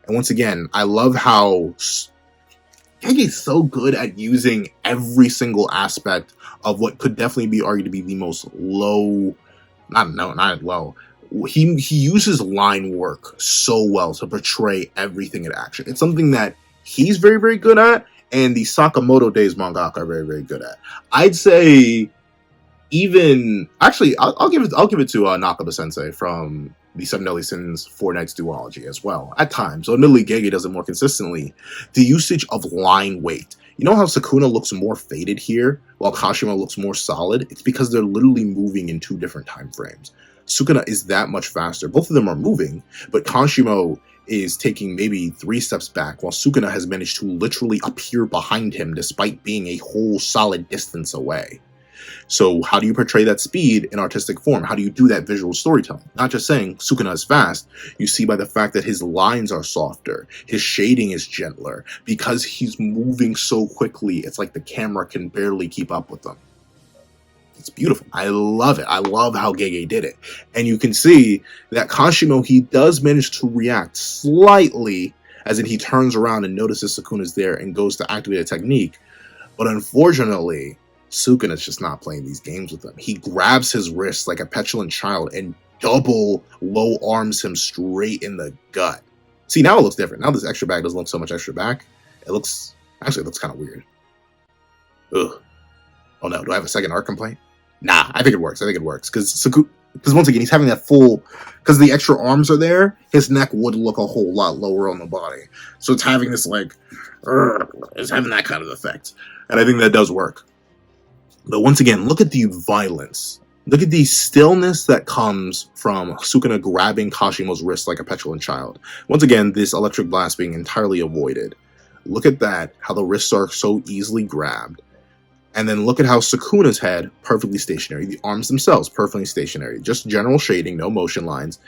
[SPEAKER 1] And once again, I love how Gege's so good at using every single aspect of what could definitely be argued to be the most low, not low. He uses line work so well to portray everything in action. It's something that he's very, very good at, and the Sakamoto Days mangaka are very, very good at. I'd say even actually, I'll give it to Nakaba Sensei from the Seven Deadly Sins Four Knights duology as well. At times, so admittedly, Gege does it more consistently. The usage of line weight. You know how Sukuna looks more faded here, while Kashimo looks more solid? It's because they're literally moving in two different time frames. Sukuna is that much faster. Both of them are moving, but Kashimo is taking maybe 3 steps back, while Sukuna has managed to literally appear behind him despite being a whole solid distance away. So how do you portray that speed in artistic form? How do you do that visual storytelling? Not just saying Sukuna is fast. You see by the fact that his lines are softer, his shading is gentler, because he's moving so quickly, it's like the camera can barely keep up with them. It's beautiful. I love it. I love how Gege did it. And you can see that Kashimo, he does manage to react slightly, as in he turns around and notices Sukuna's there and goes to activate a technique. But unfortunately, Sukuna's just not playing these games with him. He grabs his wrist like a petulant child and double low arms him straight in the gut. See, now it looks different. Now this extra back doesn't look so much extra back. It looks kind of weird. Ugh. Oh no, do I have a second art complaint? Nah, I think it works. Because once again, he's having that full, because the extra arms are there, his neck would look a whole lot lower on the body. So it's having this it's having that kind of effect. And I think that does work. But once again, look at the violence. Look at the stillness that comes from Sukuna grabbing Kashimo's wrist like a petulant child. Once again, this electric blast being entirely avoided. Look at that, how the wrists are so easily grabbed. And then look at how Sukuna's head, perfectly stationary. The arms themselves, perfectly stationary. Just general shading, no motion lines.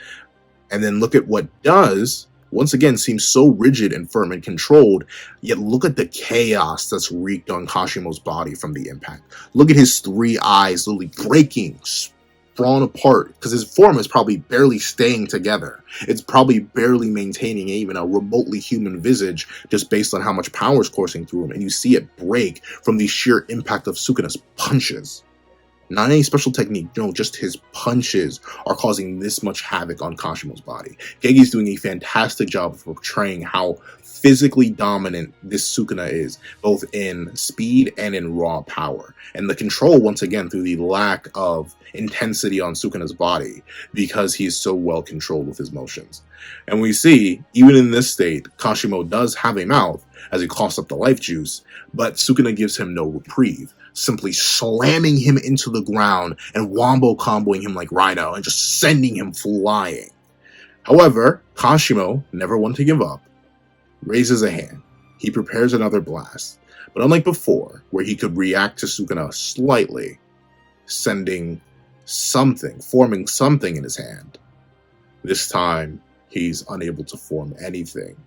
[SPEAKER 1] And then look at what does, once again, seems so rigid and firm and controlled, yet look at the chaos that's wreaked on Kashimo's body from the impact. Look at his 3 eyes literally breaking, sprawn apart, because his form is probably barely staying together. It's probably barely maintaining even a remotely human visage just based on how much power is coursing through him, and you see it break from the sheer impact of Sukuna's punches. Not any special technique, no, just his punches are causing this much havoc on Kashimo's body. Gege's doing a fantastic job of portraying how physically dominant this Sukuna is, both in speed and in raw power. And the control, once again, through the lack of intensity on Sukuna's body, because he's so well controlled with his motions. And we see, even in this state, Kashimo does have a mouth as he coughs up the life juice, but Sukuna gives him no reprieve, simply slamming him into the ground and wombo comboing him like Rhino and just sending him flying. However, Kashimo, never one to give up, raises a hand. He prepares another blast, but unlike before, where he could react to Sukuna slightly, forming something in his hand, this time he's unable to form anything,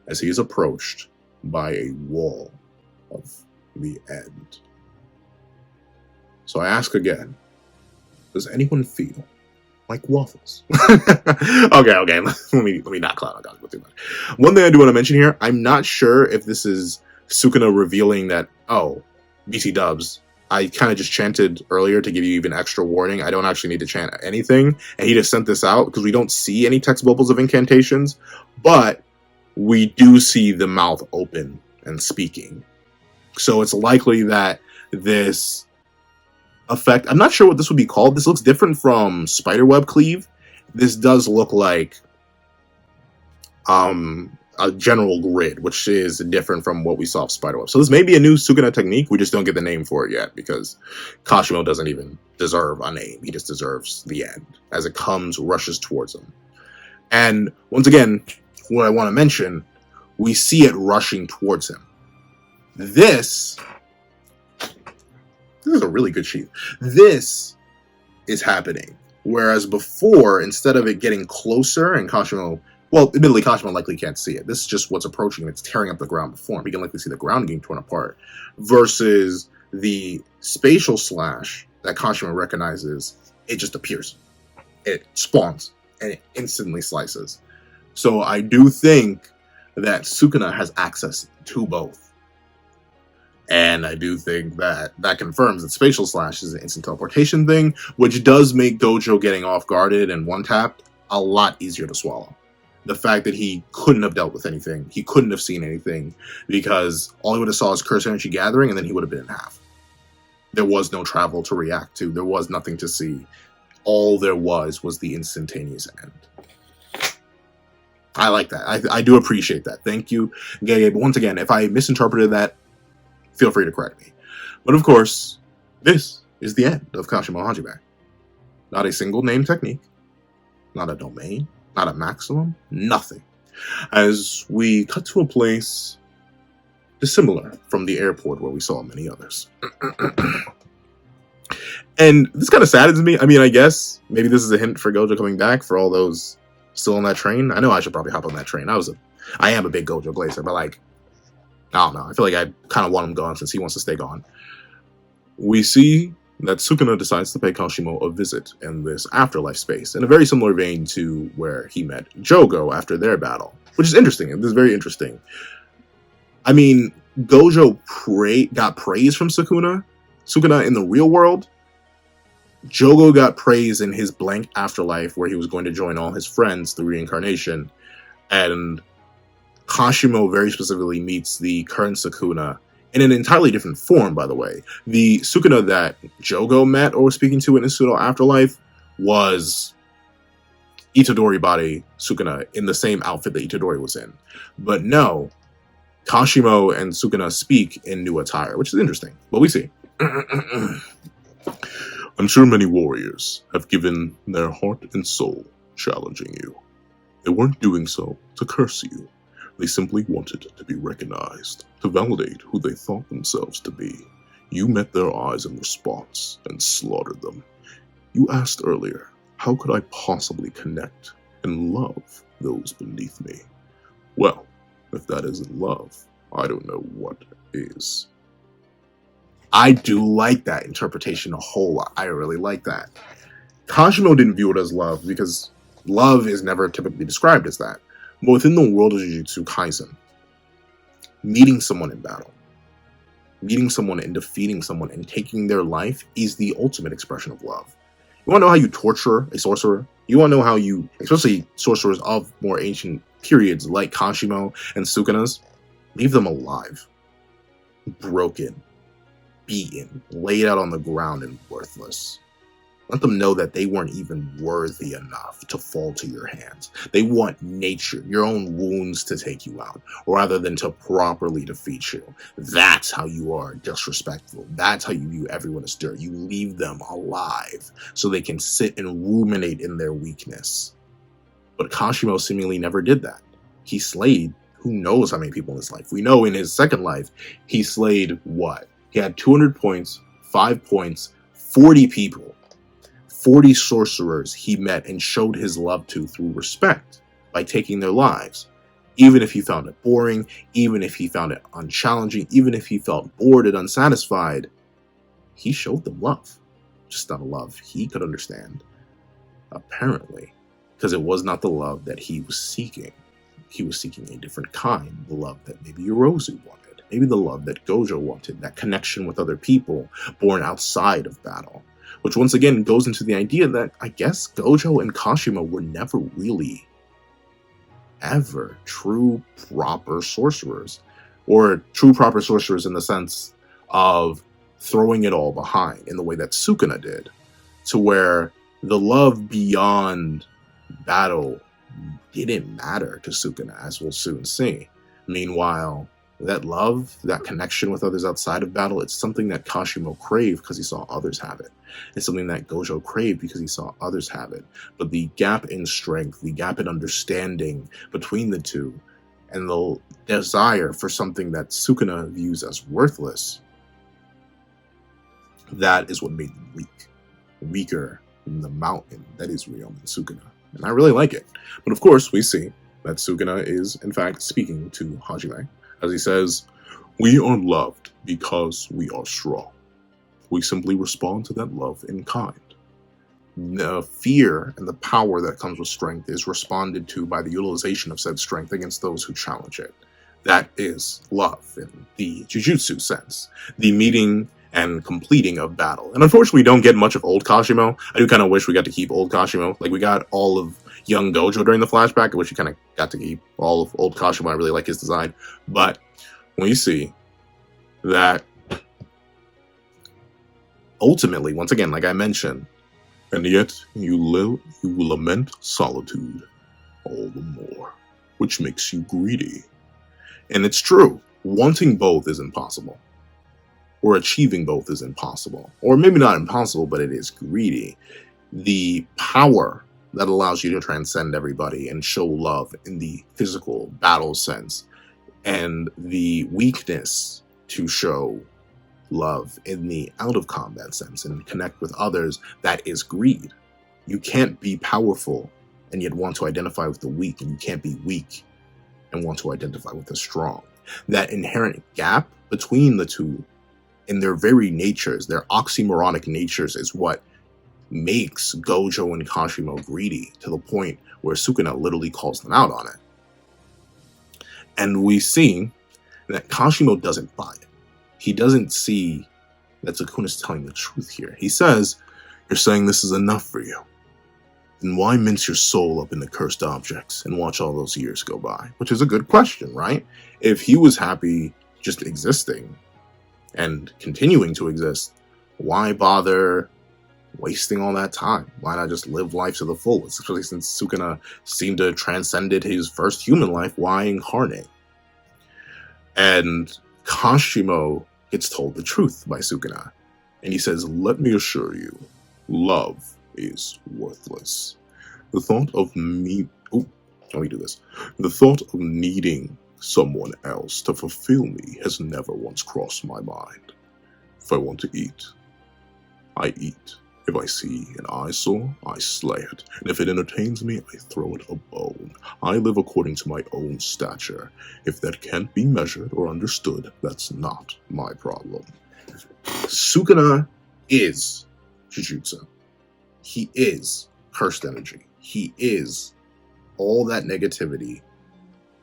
[SPEAKER 1] as he is approached by a wall of the end. So I ask again, does anyone feel like waffles? Okay, let me not clown on Gospel too much. One thing I do want to mention here, I'm not sure if this is Sukuna revealing that, oh, BC dubs, I kind of just chanted earlier to give you even extra warning. I don't actually need to chant anything, and he just sent this out because we don't see any text bubbles of incantations, but we do see the mouth open and speaking. So it's likely that this effect. I'm not sure what this would be called. This looks different from Spiderweb Cleave. This does look like a general grid, which is different from what we saw of Spiderweb. So this may be a new Sukuna technique. We just don't get the name for it yet because Kashimo doesn't even deserve a name. He just deserves the end as it comes, rushes towards him. And once again, what I want to mention, we see it rushing towards him. This is a really good sheath. This is happening. Whereas before, instead of it getting closer and Kashimo, well, admittedly, Kashimo likely can't see it. This is just what's approaching him. It's tearing up the ground before him. He can likely see the ground getting torn apart. Versus the spatial slash that Kashimo recognizes, it just appears. It spawns, and it instantly slices. So I do think that Sukuna has access to both. And I do think that that confirms that spatial slash is an instant teleportation thing, which does make Gojo getting off guarded and one-tapped a lot easier to swallow. The fact that he couldn't have dealt with anything, he couldn't have seen anything, because all he would have saw is curse energy gathering, and then he would have been in half. There was no travel to react to. There was nothing to see. All there was the instantaneous end. I like that. I do appreciate that. Thank you, Gabe. Once again, if I misinterpreted that, feel free to correct me. But of course, this is the end of Kashimo Hajime. Not a single name technique, not a domain, not a maximum, nothing. As we cut to a place dissimilar from the airport where we saw many others. And this kind of saddens me. I mean, I guess maybe this is a hint for Gojo coming back for all those still on that train. I know I should probably hop on that train. I am a big Gojo glazer, but like, I don't know. I feel like I kind of want him gone since he wants to stay gone. We see that Sukuna decides to pay Kashimo a visit in this afterlife space, in a very similar vein to where he met Jogo after their battle, which is interesting. This is very interesting. I mean, Gojo got praise from Sukuna in the real world. Jogo got praise in his blank afterlife where he was going to join all his friends through reincarnation. And Kashimo very specifically meets the current Sukuna in an entirely different form, by the way. The Sukuna that Jogo met or was speaking to in his pseudo afterlife was Itadori body Sukuna in the same outfit that Itadori was in. But no, Kashimo and Sukuna speak in new attire, which is interesting. But we see. I'm sure many warriors have given their heart and soul challenging you. They weren't doing so to curse you. They simply wanted to be recognized, to validate who they thought themselves to be. You met their eyes in response and slaughtered them. You asked earlier, how could I possibly connect and love those beneath me? Well, if that isn't love, I don't know what is. I do like that interpretation a whole lot. I really like that. Kashimo didn't view it as love because love is never typically described as that. But within the world of Jujutsu Kaisen, meeting someone in battle, meeting someone and defeating someone and taking their life is the ultimate expression of love. You want to know how you torture a sorcerer? You want to know how you, especially sorcerers of more ancient periods like Kashimo and Sukuna's, leave them alive, broken, beaten, laid out on the ground and worthless. Let them know that they weren't even worthy enough to fall to your hands. They want nature, your own wounds to take you out, rather than to properly defeat you. That's how you are disrespectful. That's how you view everyone as dirt. You leave them alive so they can sit and ruminate in their weakness. But Kashimo seemingly never did that. He slayed who knows how many people in his life. We know in his second life, he slayed what? He had 200 points, 5 points, 40 people. 40 sorcerers he met and showed his love to through respect by taking their lives. Even if he found it boring, even if he found it unchallenging, even if he felt bored and unsatisfied, he showed them love. Just not a love he could understand. Apparently, because it was not the love that he was seeking. He was seeking a different kind, the love that maybe Yorozu wanted, maybe the love that Gojo wanted, that connection with other people born outside of battle. Which once again goes into the idea that I guess Gojo and Kashimo were never really, ever true proper sorcerers. Or true proper sorcerers in the sense of throwing it all behind in the way that Sukuna did, to where the love beyond battle didn't matter to Sukuna, as we'll soon see. Meanwhile, that love, that connection with others outside of battle, it's something that Kashimo craved because he saw others have it. It's something that Gojo craved because he saw others have it. But the gap in strength, the gap in understanding between the two, and the desire for something that Sukuna views as worthless, that is what made them weak. Weaker than the mountain that is Ryoma Sukuna. And I really like it. But of course, we see that Sukuna is, in fact, speaking to Hajime, as he says, "We are loved because we are strong. We simply respond to that love in kind. The fear and the power that comes with strength is responded to by the utilization of said strength against those who challenge it. That is love in the Jujutsu sense. The meeting and completing of battle. And unfortunately, we don't get much of old Kashimo. I do kind of wish we got to keep old Kashimo. Like, we got all of young Gojo during the flashback. I wish we kind of got to keep all of old Kashimo. I really like his design. But we see that ultimately, once again, like I mentioned, and yet you lament solitude all the more, which makes you greedy. And it's true. Wanting both is impossible. Or achieving both is impossible. Or maybe not impossible, but it is greedy. The power that allows you to transcend everybody and show love in the physical battle sense, and the weakness to show love in the out of combat sense and connect with others, that is greed. You can't be powerful and yet want to identify with the weak, and you can't be weak and want to identify with the strong. That inherent gap between the two in their very natures, their oxymoronic natures, is what makes Gojo and Kashimo greedy, to the point where Sukuna literally calls them out on it. And we see that Kashimo doesn't buy it. He doesn't see that Sukuna's telling the truth here. He says, "You're saying this is enough for you. Then why mince your soul up in the cursed objects and watch all those years go by?" Which is a good question, right? If he was happy just existing and continuing to exist, why bother wasting all that time? Why not just live life to the fullest? Especially since Sukuna seemed to have transcended his first human life, why incarnate? And Kashimo gets told the truth by Sukuna. And he says, "Let me assure you, love is worthless. The thought of The thought of needing someone else to fulfill me has never once crossed my mind. If I want to eat, I eat. If I see an eyesore, I slay it. And if it entertains me, I throw it a bone. I live according to my own stature. If that can't be measured or understood, that's not my problem." Sukuna is Jujutsu. He is cursed energy. He is all that negativity,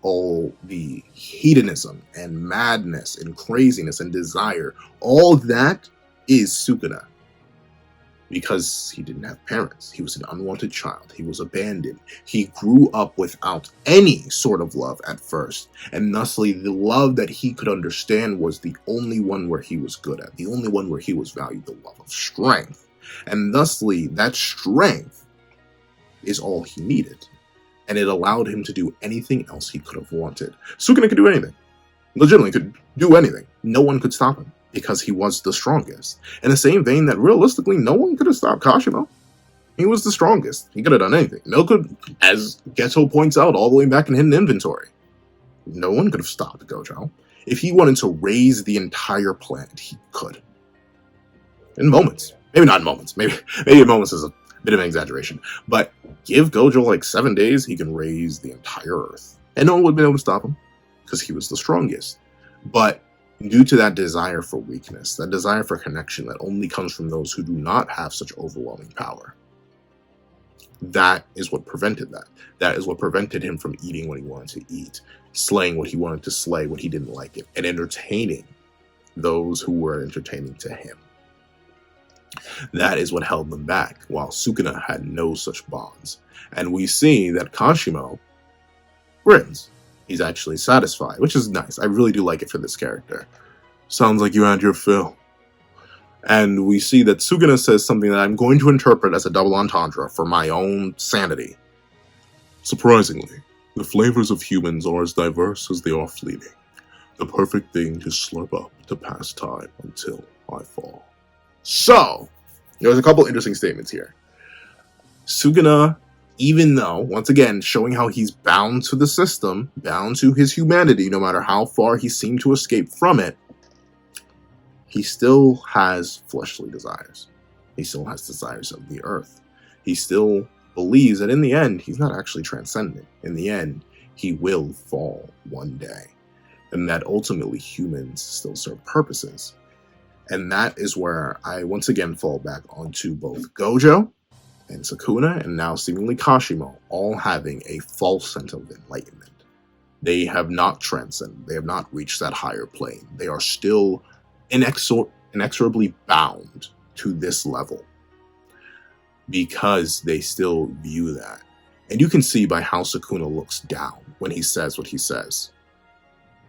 [SPEAKER 1] all the hedonism and madness and craziness and desire. All that is Sukuna. Because he didn't have parents. He was an unwanted child. He was abandoned. He grew up without any sort of love at first. And thusly, the love that he could understand was the only one where he was good at. The only one where he was valued, the love of strength. And thusly, that strength is all he needed. And it allowed him to do anything else he could have wanted. Sukuna could do anything. Legitimately could do anything. No one could stop him, because he was the strongest. In the same vein that realistically, no one could have stopped Kashimo. He was the strongest. He could have done anything. No could, as Geto points out all the way back in Hidden Inventory, no one could have stopped Gojo. If he wanted to raise the entire planet, he could. In moments. Maybe not in moments. Maybe in moments is a bit of an exaggeration. But give Gojo like 7 days, he can raise the entire Earth. And no one would have been able to stop him, because he was the strongest. But due to that desire for weakness, that desire for connection that only comes from those who do not have such overwhelming power, that is what prevented that. That is what prevented him from eating what he wanted to eat, slaying what he wanted to slay when he didn't like it, and entertaining those who were entertaining to him. That is what held them back, while Sukuna had no such bonds. And we see that Kashimo grins. He's actually satisfied, which is nice. I really do like it for this character. Sounds like you had your fill. And we see that Sukuna says something that I'm going to interpret as a double entendre for my own sanity. Surprisingly, the flavors of humans are as diverse as they are fleeting. The perfect thing to slurp up to pass time until I fall. So, there's a couple interesting statements here. Sukuna, even though, once again, showing how he's bound to the system, bound to his humanity, no matter how far he seemed to escape from it, he still has fleshly desires. He still has desires of the earth. He still believes that in the end, he's not actually transcendent. In the end, he will fall one day. And that ultimately humans still serve purposes. And that is where I once again fall back onto both Gojo and Sukuna, and now seemingly Kashimo, all having a false sense of enlightenment. They have not transcended. They have not reached that higher plane. They are still inexorably bound to this level because they still view that. And you can see by how Sukuna looks down when he says what he says.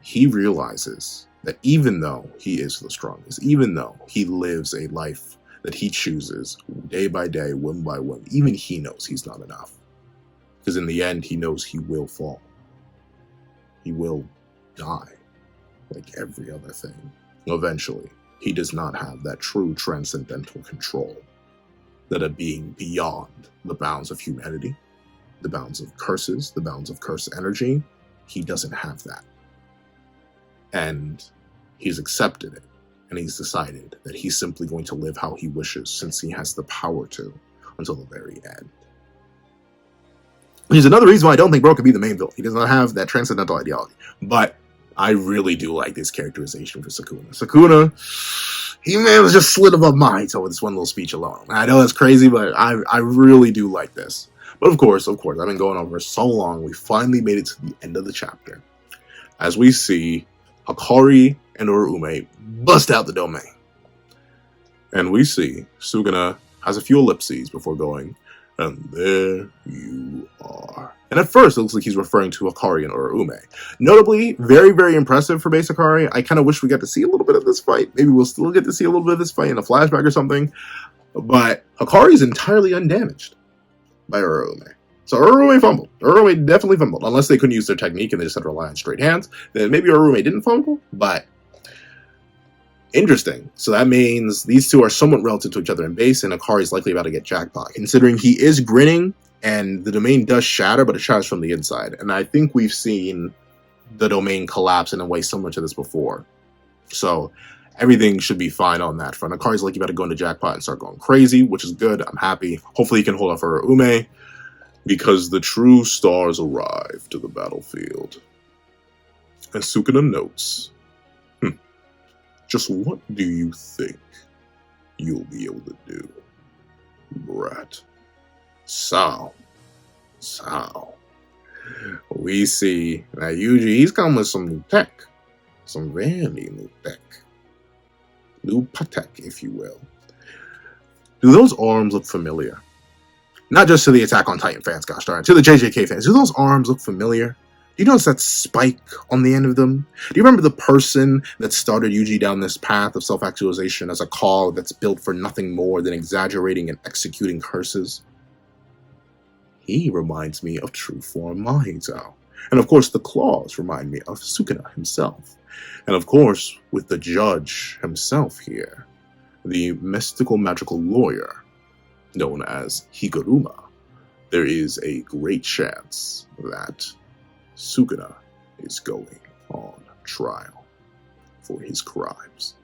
[SPEAKER 1] He realizes that even though he is the strongest, even though he lives a life that he chooses day by day, whim by whim, even he knows he's not enough. Because in the end, he knows he will fall. He will die, like every other thing. Eventually, he does not have that true transcendental control, that of being beyond the bounds of humanity, the bounds of curses, the bounds of curse energy. He doesn't have that. And he's accepted it. And he's decided that he's simply going to live how he wishes, since he has the power to, until the very end. Which is another reason why I don't think Bro could be the main villain. He does not have that transcendental ideology. But I really do like this characterization for Sukuna. Sukuna, he may have just slid above my height with this one little speech alone. I know that's crazy, but I really do like this. But of course, I've been going over so long, we finally made it to the end of the chapter. As we see Hakari and Urume bust out the domain. And we see Sukuna has a few ellipses before going, and there you are. And at first, it looks like he's referring to Hakari and Urume. Notably, very, very impressive for base Hakari. I kind of wish we got to see a little bit of this fight. Maybe we'll still get to see a little bit of this fight in a flashback or something. But Hakari is entirely undamaged by Urume. So Urume fumbled. Urume definitely fumbled. Unless they couldn't use their technique and they just had to rely on straight hands, then maybe Urume didn't fumble. But interesting. So that means these two are somewhat relative to each other in base, and Akari is likely about to get jackpot, considering he is grinning, and the domain does shatter, but it shatters from the inside. And I think we've seen the domain collapse in a way similar to this before. So everything should be fine on that front. Akari's likely about to go into jackpot and start going crazy, which is good. I'm happy. Hopefully he can hold off for Urume, because the true stars arrive to the battlefield. And Sukuna notes, just what do you think you'll be able to do, brat? So, we see that Yuji, he's come with some new tech. Some very new tech. New patek, if you will. Do those arms look familiar? Not just to the Attack on Titan fans, gosh darn it, to the JJK fans. Do those arms look familiar? Do you notice that spike on the end of them? Do you remember the person that started Yuji down this path of self-actualization as a cog that's built for nothing more than exaggerating and executing curses? He reminds me of true form Mahito. And of course, the claws remind me of Sukuna himself. And of course, with the judge himself here, the mystical magical lawyer known as Higuruma, there is a great chance that Sukuna is going on trial for his crimes.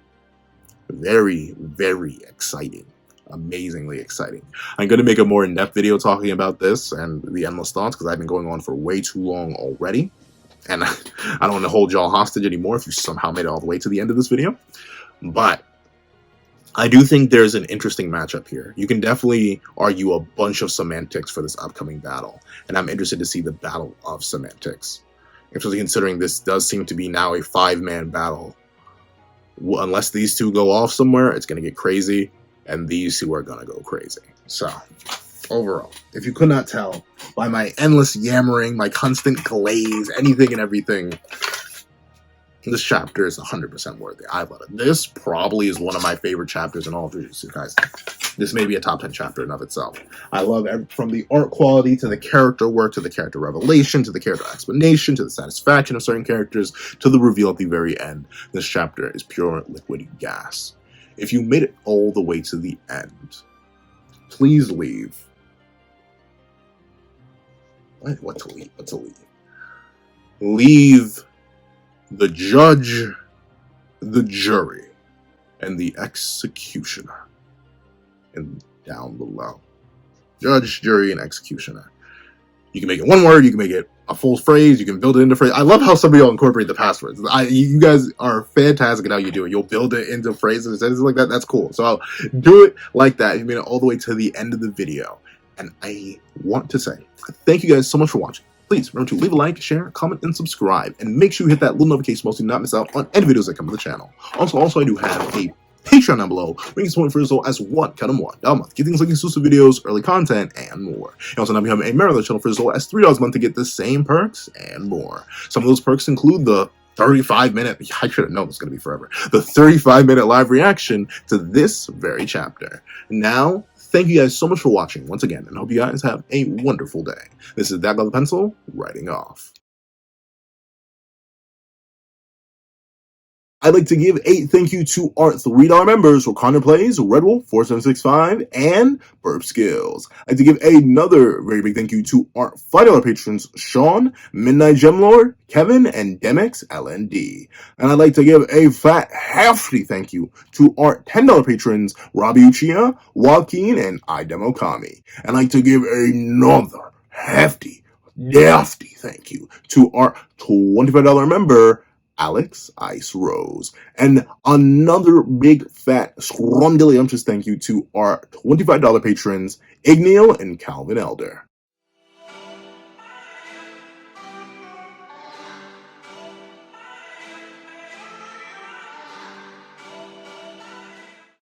[SPEAKER 1] Very, very exciting. Amazingly exciting. I'm going to make a more in-depth video talking about this and the endless thoughts, because I've been going on for way too long already. And I don't want to hold y'all hostage anymore if you somehow made it all the way to the end of this video. But I do think there's an interesting matchup here. You can definitely argue a bunch of semantics for this upcoming battle, and I'm interested to see the battle of semantics. Especially considering this does seem to be now a 5-man battle. Unless these two go off somewhere, it's going to get crazy, and these two are going to go crazy. So, overall, if you could not tell by my endless yammering, my constant glaze, anything and everything, This chapter is 100% worthy. I love it. This probably is one of my favorite chapters in all of Jujutsu Kaisen. This may be a top 10 chapter in of itself. I love from the art quality to the character work to the character revelation to the character explanation to the satisfaction of certain characters to the reveal at the very end. This chapter is pure liquid gas. If you made it all the way to the end, please leave. What to leave? What to leave? Leave the judge, the jury, and the executioner. And down below. Judge, jury, and executioner. You can make it one word, you can make it a full phrase, you can build it into phrase. I love how some of y'all incorporate the passwords. You guys are fantastic at how you do it. You'll build it into phrases and sentences like that. That's cool. So I'll do it like that. You made it all the way to the end of the video. And I want to say thank you guys so much for watching. Please remember to leave a like, share, comment, and subscribe. And make sure you hit that little notification bell so you not miss out on any videos that come to the channel. Also, I do have a Patreon down below, where you can support for as low as $1 a month. Get things like exclusive videos, early content, and more. And also now become a member of the channel for as low as $3 a month to get the same perks and more. Some of those perks include the 35-minute, I should have known this was going to be forever, the 35-minute live reaction to this very chapter. Now, thank you guys so much for watching once again, and hope you guys have a wonderful day. This is Dad by the Pencil, writing off. I'd like to give a thank you to our $3 members, Wakanda Plays, Red Wolf 4765, and Burp Skills. I'd like to give another very big thank you to our $5 patrons, Sean, Midnight Gemlord, Kevin, and Demex LND. And I'd like to give a fat, hefty thank you to our $10 patrons, Robbie Uchiha, Joaquin, and Idemokami. And I'd like to give another hefty, thank you to our $25 member, Alex Ice Rose. And another big fat scrumdiddlyumptious thank you to our $25 patrons, Igneal and Calvin Elder.